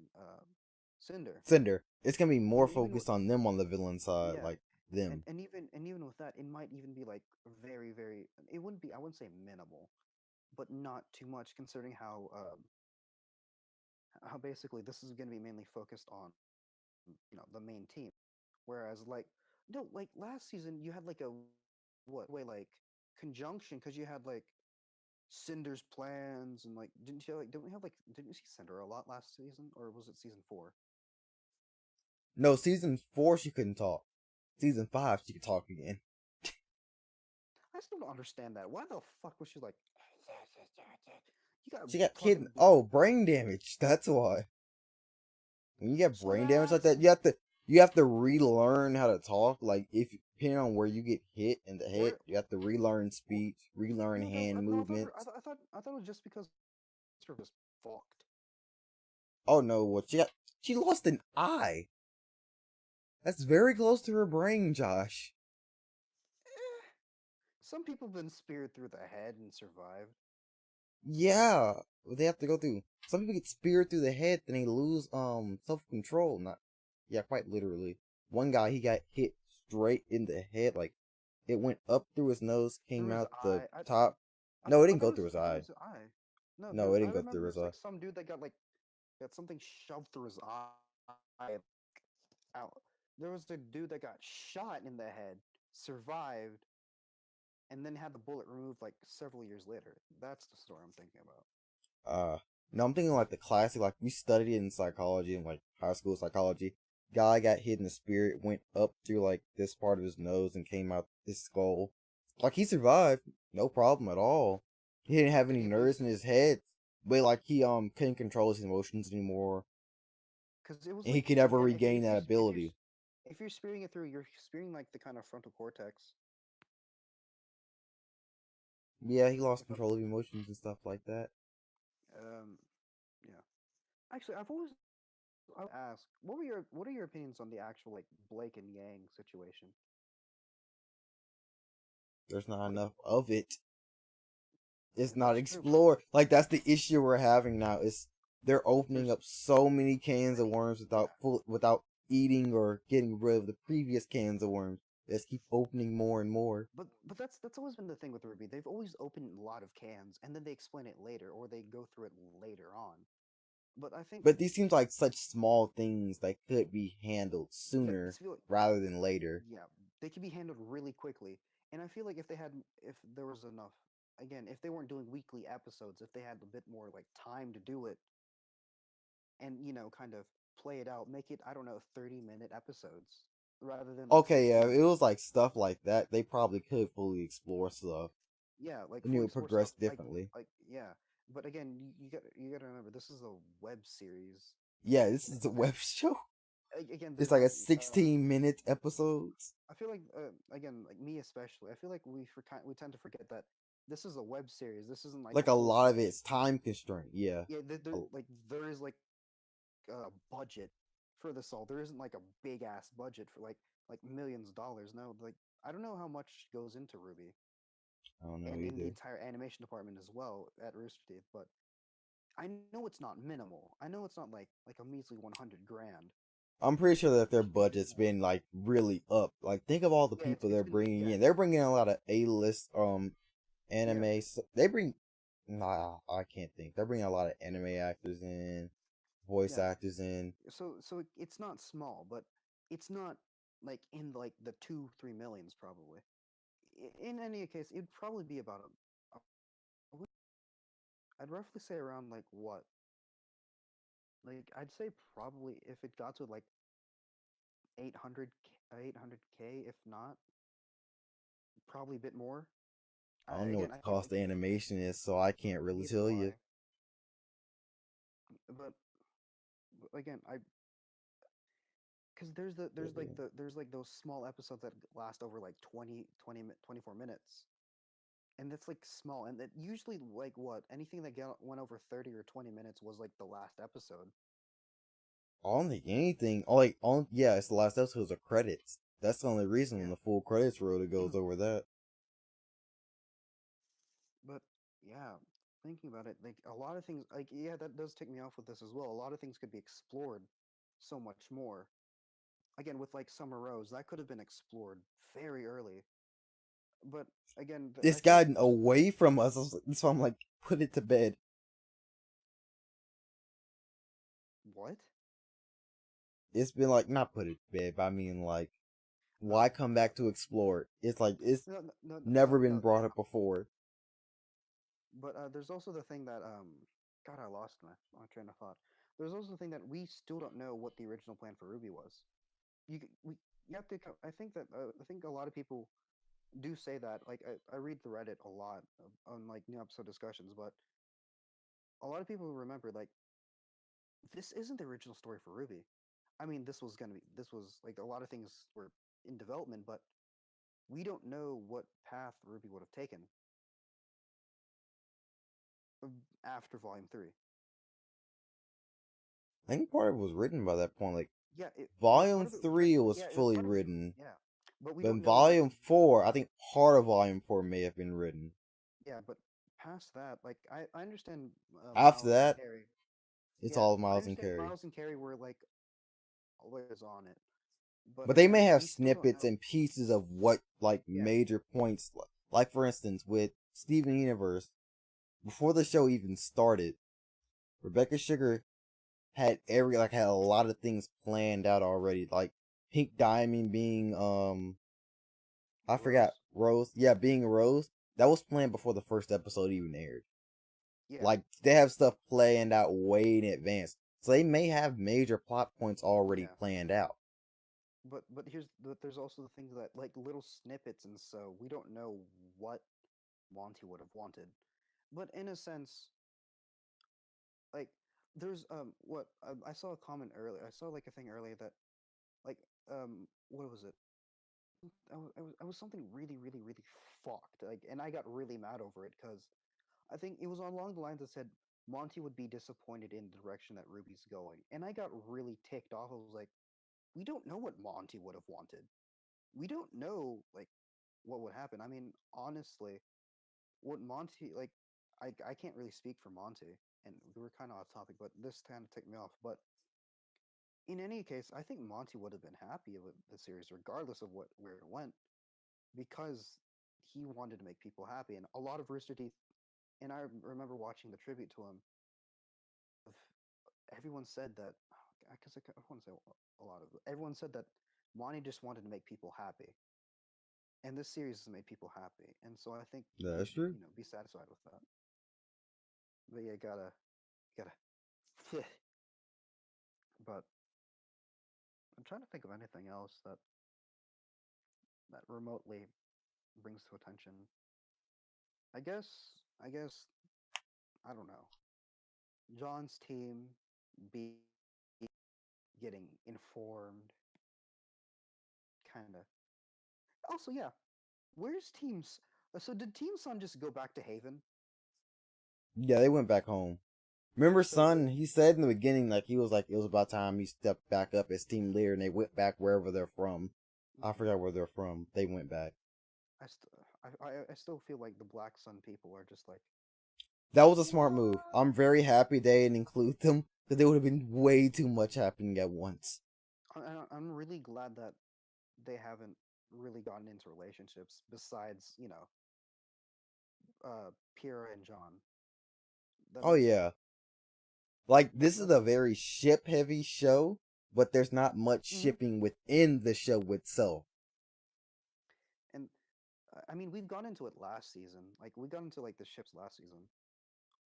Cinder. Cinder. It's gonna be more And even with focused on them on the villain side, yeah, like them. and even with that, it might even be like very. It wouldn't be. I wouldn't say minimal, but not too much, considering how basically this is going to be mainly focused on the main team. Whereas like no, like last season you had like a what way like conjunction because you had like Cinder's plans and like didn't you see Cinder a lot last season, or was it season 4? No, season 4 she couldn't talk. Season 5 she could talk again. I still don't understand that. Why the fuck was she like? You got She got hit. fucking Oh, brain damage. That's why. When you get brain damage like that, Slaughterhouse. you have to relearn how to talk. Like if depending on where you get hit in the head, Where? you have to relearn speech, relearn No, hand no. I thought movements. I thought it was just because her was fucked. Oh no, what she lost an eye. That's very close to her brain, Josh. Eh. Some people have been speared through the head and survived. Yeah, they have to go through. Some people get speared through the head, then they lose self control. Not, yeah, quite literally. One guy he got hit straight in the head, like it went up through his nose, Through came his out the eye. top. No, it didn't I thought go it was through his eye. his eye. No, No, it I didn't go through remember his it's eye. like some dude that got something shoved through his eye out. There was a dude that got shot in the head, survived, and then had the bullet removed like several years later. That's the story I'm thinking about. Uh, no, I'm thinking like the classic, like we studied it in psychology and like high school psychology. Guy got hit in the spirit, went up through like this part of his nose and came out his skull. Like he survived, no problem at all. He didn't have any nerves in his head, but like he couldn't control his emotions anymore, Because it was and he like could never again, regain that ability. if you're spearing it through, you're spearing like the kind of frontal cortex. Yeah, he lost If I'm, control of emotions and stuff like that. um, yeah. Actually, I ask, what are your opinions on the actual like Blake and Yang situation? There's not Like, enough of it. It's not that's true, but explored. Like that's the issue we're having now. Is they're opening there's up so many cans of worms without eating or getting rid of the previous cans of worms. They just keep opening more and more. but that's always been the thing with RWBY. They've always opened a lot of cans and then they explain it later or they go through it later on. But I think But these seems like such small things that could be handled yeah, sooner it's feel like rather than later. yeah, they can be handled really quickly. And I feel like if there was enough, again, if they weren't doing weekly episodes, if they had a bit more like time to do it, and kind of play it out, make it I don't know 30-minute episodes rather than like Okay, 60 yeah, it minutes. was like stuff like that. They probably could fully explore stuff Yeah, like and it fully would explore stuff. progress differently. Yeah, but again, you got to remember this is a web series. Yeah, this And is a web show. again, It's there's like not. a 16-minute episodes. I feel like again, like me especially, I feel like we tend to forget that this is a web series. This isn't like a Like a full lot of fledged. it's time constraint. Yeah. Yeah, Oh, like there is like a budget for this all. There isn't like a big ass budget for like millions of dollars. No, like I don't know how much goes into Ruby I don't know and in the either. entire animation department as well at Rooster Teeth, but I know it's not minimal. I know it's not like a measly 100 grand. I'm pretty sure that their budget's been like really up. Like, think of all the Yeah, people it's they're been bringing yeah in. They're bringing in a lot of A-list yeah. anime. They bring, nah, I can't think. They're bringing a lot of anime actors in, voice Yeah. actors in. So it's not small, but it's not like in like the 2-3 millions probably. In any case, it'd probably be about I would- I'd roughly say around like what? Like I'd say probably if it got to like 800k if not, probably a bit more. I don't know Again, what the I can't cost of animation is, so I can't really neither tell do you. I. But again, I because there's like those small episodes that last over like 24 minutes, and that's like small, and that usually like what anything that went over 30 or 20 minutes was like the last episode. I don't think anything. Oh, like, yeah, it's the last episode of credits. That's the only reason when Yeah. the full credits roll it goes over that. But yeah, thinking about it, like a lot of things, like yeah, that does tick me off with this as well. A lot of things could be explored so much more. Again, with like Summer Rose, that could have been explored very early. But again, I It's feel like gotten there's away from us, so I'm like, put it to bed. what? It's been like, not put it to bed, but I mean, like, why come back to explore it? It's like, it's No, no, no, never been no. brought up before. But there's also the thing that God, I lost my train of thought. There's also the thing that we still don't know what the original plan for Ruby was. You have to. I think that I think a lot of people do say that. Like I read the Reddit a lot on like new episode discussions, but a lot of people remember like this isn't the original story for Ruby. I mean, this was like a lot of things were in development, but we don't know what path Ruby would have taken after Volume 3. I think part of it was written by that point. Like, Yeah, Volume part of it, yeah, 3 was yeah, it was fully part of it, written. yeah, but we But don't in know like Volume 4, I think part of Volume 4 may have been written. yeah, but past that, like I understand After Miles and that, Carrie. it's Yeah, all I Miles and understand Carrie. Miles and Carrie were like always on it, but But they again, may have we still don't snippets know. and pieces of what, like, Yeah, major points. Like, for instance, with Steven Universe, before the show even started, Rebecca Sugar had had a lot of things planned out already. Like, Pink Diamond being, I forgot, Rose. Rose. Yeah, being Rose. That was planned before the first episode even aired. Yeah, Like, they have stuff planned out way in advance. So they may have major plot points already yeah, planned out. but there's also the things that like little snippets, and so we don't know what Monty would have wanted. But in a sense, like there's what I saw a comment earlier. I saw like a thing earlier that like what was it? I was something really fucked. Like, and I got really mad over it because I think it was along the lines that said Monty would be disappointed in the direction that Ruby's going, and I got really ticked off. I was like, we don't know what Monty would have wanted. We don't know like what would happen. I mean, honestly, what Monty like, I can't really speak for Monty, and we were kind of off topic, but this kind of ticked me off. But in any case, I think Monty would have been happy with the series, regardless of where it went, because he wanted to make people happy. And a lot of Rooster Teeth, and I remember watching the tribute to him. Of everyone said that because I want to say a lot of everyone said that Monty just wanted to make people happy, and this series has made people happy, and so I think That's he'd true. be satisfied with that. But yeah, gotta. But I'm trying to think of anything else that remotely brings to attention. I guess I guess I don't know. John's team be getting informed, kind of. Also, yeah. Where's Teams? So did Team Sun just go back to Haven? Yeah, they went back home. Remember, So like, son, he said in the beginning, like, he was like, it was about time he stepped back up as team leader and they went back wherever they're from. I mhm. forgot where they're from. They went back. I still feel like the Black Sun people are just like, That was a smart move. what? I'm very happy they didn't include them because there would have been way too much happening at once. I'm really glad that they haven't really gotten into relationships besides, Pyrrha and John. That Oh, like yeah. Like, this is that's a like, very ship heavy show, but there's not much mhm. shipping within the show itself. And I mean, we've gone into it last season. Like we got into like the ships last season,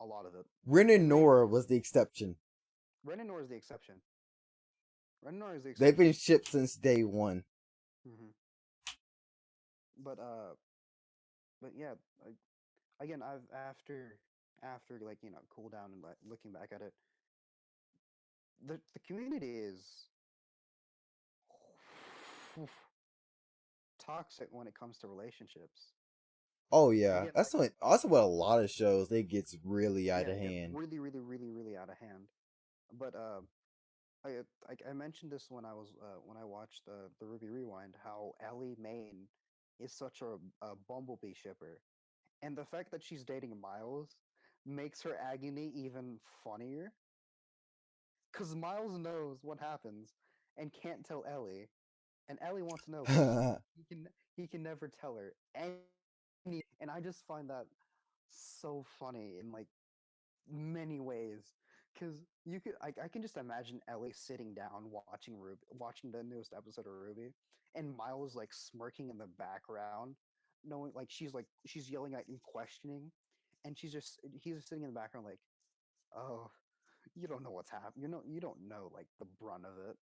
a lot of it. Rin and And maybe this Nora season, was the exception. Ren and Nora is the exception. Ren and Nora is the They've exception. been shipped since day one. hmm But yeah, again, I've after like cool down and like looking back at it, the community is toxic when it comes to relationships. Oh, yeah. Again, That's like also what a lot of shows, it gets really out yeah, of they get hand. really, really, really, really out of hand. But I mentioned this when I watched the Ruby Rewind, how Ellie Main is such a Bumblebee shipper, and the fact that she's dating Miles makes her agony even funnier. Cause Miles knows what happens and can't tell Ellie, and Ellie wants to know, but he can never tell her any. And I just find that so funny in like many ways. Because I can just imagine Ellie sitting down watching watching the newest episode of Ruby, and Miles like smirking in the background, knowing like she's yelling at and questioning, and he's just sitting in the background like, oh, you don't know what's happening. You don't know like the brunt of it.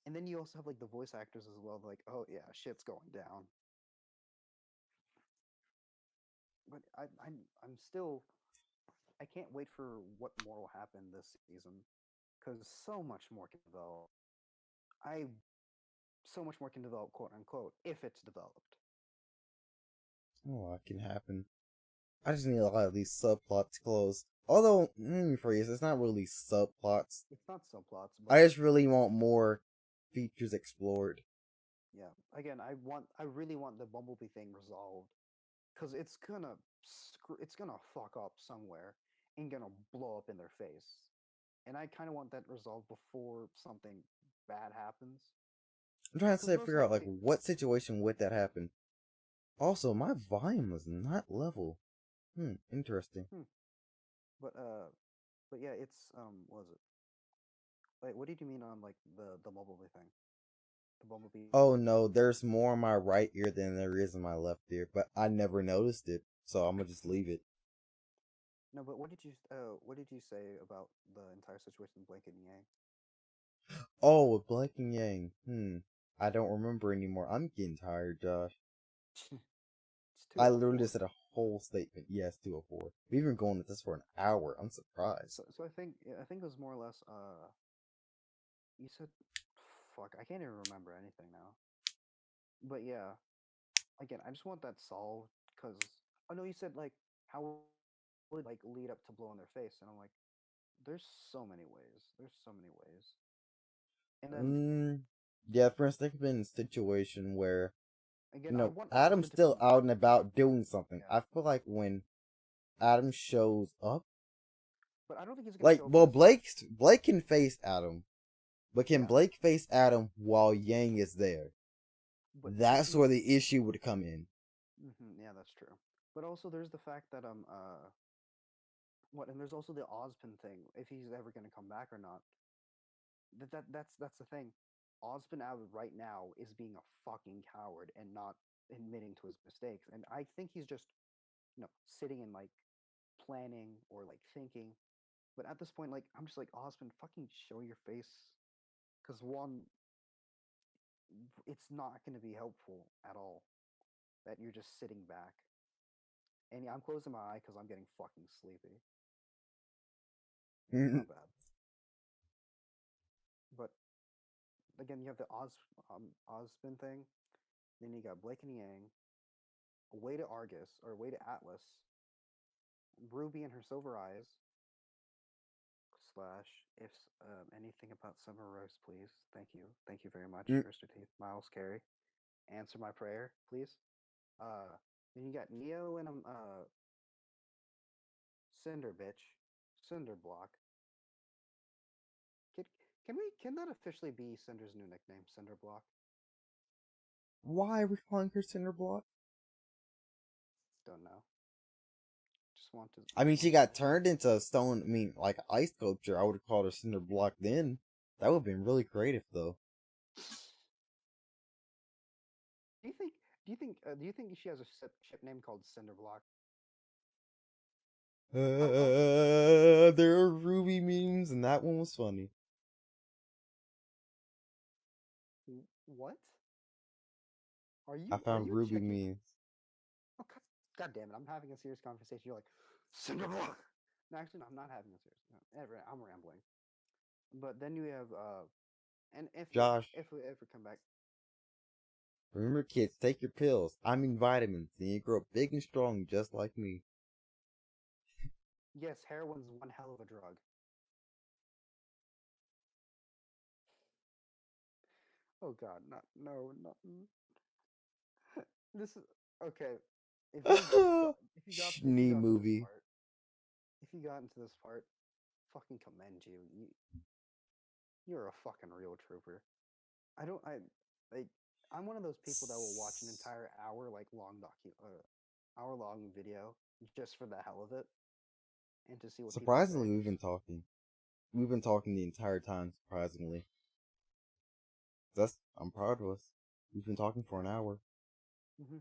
And then you also have like the voice actors as well, like, oh yeah, shit's going down. But I'm still I can't wait for what more will happen this season because so much more can develop. I so much more can develop, quote unquote, if it's developed. Oh, that can happen. I just need a lot of these subplots closed. Although, phrase, it's not really subplots. It's not subplots, but I just really want more features explored. yeah. Again, I really want the Bumblebee thing resolved because it's gonna fuck up somewhere and gonna blow up in their face. And I kind of want that resolved before something bad happens. I'm trying Because to most figure out, like, likely, what situation would that happen. Also, my volume was not level. Interesting. hmm, but yeah, it's what was it? Like, what did you mean on like the Bumblebee thing? The Bumblebee Oh thing? no, there's more on my right ear than there is in my left ear, but I never noticed it, so I'm gonna just leave it. No, but what did you say about the entire situation with Blanket and Yang? Oh, with Black and Yang. I don't remember anymore. I'm getting tired, Josh. It's I literally 2:04. just said a whole statement. Yes, 204. We've been going at this for an hour. I'm surprised. So I think it was more or less you said fuck, I can't even remember anything now. But yeah, again, I just want that solved because oh no, you said like how would like lead up to blow in their face, and I'm like, there's so many ways. There's so many ways. And then Yeah, for instance, there could been a situation where, again, I want Adam's Austin to still come out back. and about doing something. Yeah, I feel like when Adam shows up, but I don't think he's gonna like, show up well, this season. Blake can face Adam, but can Yeah, Blake face Adam while Yang is there? but That's where the issue would come in. yeah, that's true. But also, there's the fact that what, and there's also the Ozpin thing. If he's ever gonna come back or not. That's the thing. Ozpin out right now is being a fucking coward and not admitting to his mistakes. And I think he's just, sitting and like planning or like thinking. But at this point, like I'm just like, Ozpin, fucking show your face. Because one, it's not going to be helpful at all that you're just sitting back. And yeah, I'm closing my eye because I'm getting fucking sleepy. My bad. But again, you have the Ozpin thing. Then you got Blake and Yang, Way to Argus or Way to Atlas, Ruby and her silver eyes, / if anything about Summer Rose, please. Thank you very much, Mm, Mr. Teeth. Miles Carey, answer my prayer, please. Uh, then you got Neo and Cinder Bitch, Cinder Block. Can can that officially be Cinder's new nickname, Cinder Block? why are we calling her Cinderblock? Don't know. Just want to. I mean, Just she want to got turned into a stone. I mean, like ice sculpture. I would have called her Cinderblock then. That would have been really creative, though. Do you think? Do you think she has a ship name called Cinderblock? There are Ruby memes, and that one was funny. What? I Are found you Ruby checking? memes. Oh, God damn it! I'm having a serious conversation. You're like Cinderblock. No, actually, no, I'm not having a serious. No, I'm rambling. But then you have and Josh, if we ever come back, remember, kids, take your pills. I mean vitamins, and you grow big and strong just like me. yes, heroin's one hell of a drug. Oh God, not no, not this is okay. If you if you Schnee got to this movie. part, if you got into this part, fucking commend you. You're a fucking real trooper. I don't I like I'm one of those people that will watch an entire hour long video just for the hell of it and to see what people say. Surprisingly, we've been talking. We've been talking the entire time, surprisingly. I'm proud of us. We've been talking for an hour. Hmm.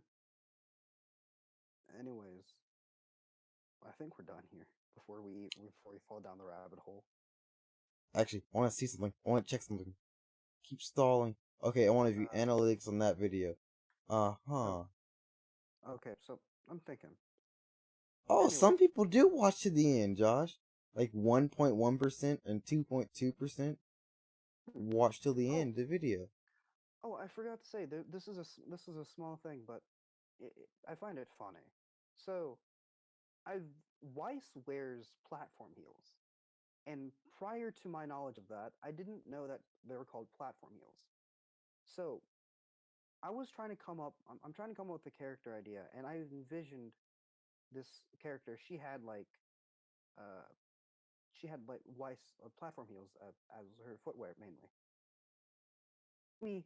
Anyways, I think we're done here before we fall down the rabbit hole. Actually, I want to see something. I want to check something. Keep stalling. Okay, I want to view analytics on that video. Uh-huh. Okay, so I'm thinking. Oh, Anyway, some people do watch to the end, Josh. Like 1.1% and 2.2% watch till the oh end the video. oh, I forgot to say this is a small thing, but I find it funny. So I've Weiss wears platform heels, and prior to my knowledge of that, I didn't know that they were called platform heels. So I was trying to come up. I'm trying to come up with a character idea, and I envisioned this character. Uh, she had like Weiss platform heels as her footwear mainly. Me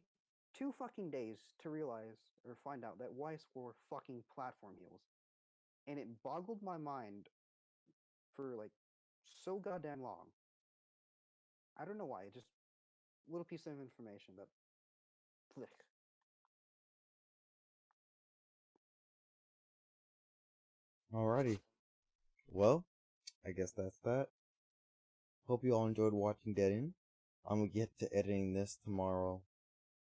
2 fucking days to realize or find out that Weiss wore fucking platform heels, and it boggled my mind for like so goddamn long. I don't know why. Just a little piece of information that. Blech. Alrighty. Well, I guess that's that. Hope you all enjoyed watching Dead End. I'm gonna get to editing this tomorrow.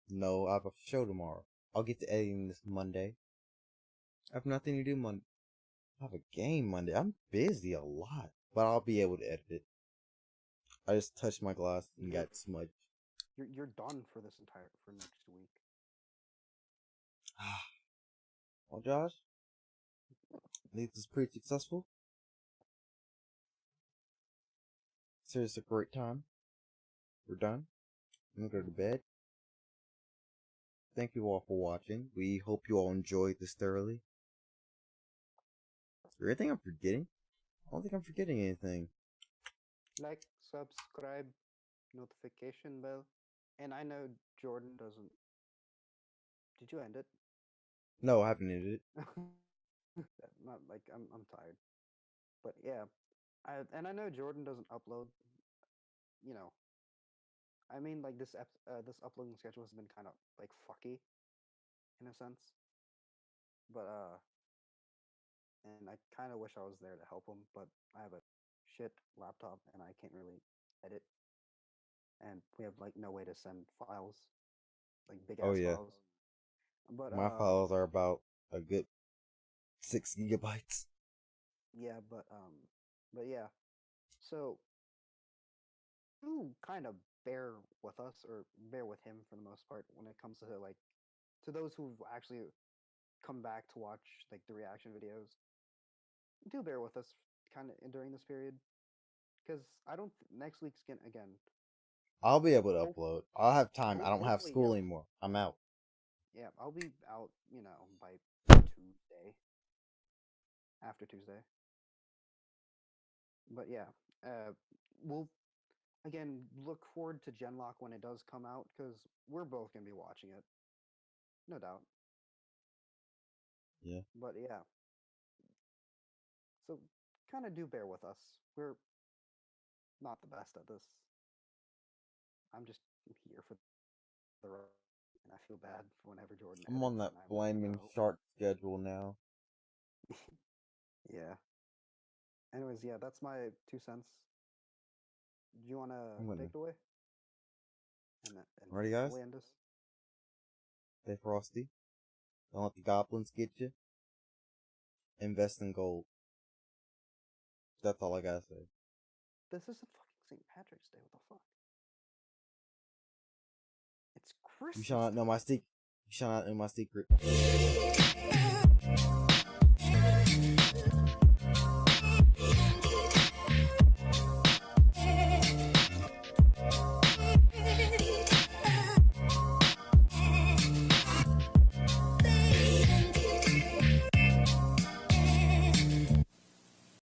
No, I have a show tomorrow. I'll get to editing this Monday. I have nothing to do Monday. I have a game Monday. I'm busy a lot, but I'll be able to edit it. I just touched my glass and You're got smudged. you're done for next week. Well, Josh, I think this is pretty successful. Seriously, a great time. We're done. I'm gonna go to bed. Thank you all for watching. We hope you all enjoyed this thoroughly. Is there anything I'm forgetting? I don't think I'm forgetting anything. Like, subscribe, notification bell, and I know Jordan doesn't. Did you end it? No, I haven't ended it. Not like I'm tired, but yeah, I know Jordan doesn't upload. You know, I mean, like this uploading schedule has been kind of like fucky in a sense, but and I kind of wish I was there to help him, but I have a shit laptop and I can't really edit, and we have like no way to send files, like big Oh ass yeah, files. But my files are about a good 6 gigabytes. yeah, but yeah. So you kind of bear with us or bear with him for the most part when it comes to like to those who've actually come back to watch like the reaction videos. Do bear with us kind of during this period. because I don't. Next week's gonna again. I'll be able to Hope- upload. I'll have time. I don't have hopefully, school yeah. anymore. I'm out. Yeah, I'll be out. By Tuesday. After Tuesday. But yeah, we'll again look forward to Genlock when it does come out because we're both gonna be watching it, no doubt. Yeah. But yeah, so kind of do bear with us. We're not the best at this. I'm just here for the ride, and I feel bad whenever Jordan. I'm on edits that and I flaming go. shark schedule now. Yeah. Anyways, yeah, that's my 2 cents. Do you want I'm to gonna- take it away? And Alrighty, guys. fully end this? Stay frosty. Don't let the goblins get you. Invest in gold. That's all I gotta say. This isn't fucking St. Patrick's Day. What the fuck? It's Christmas. You shall not know my secret. You shall not know my secret.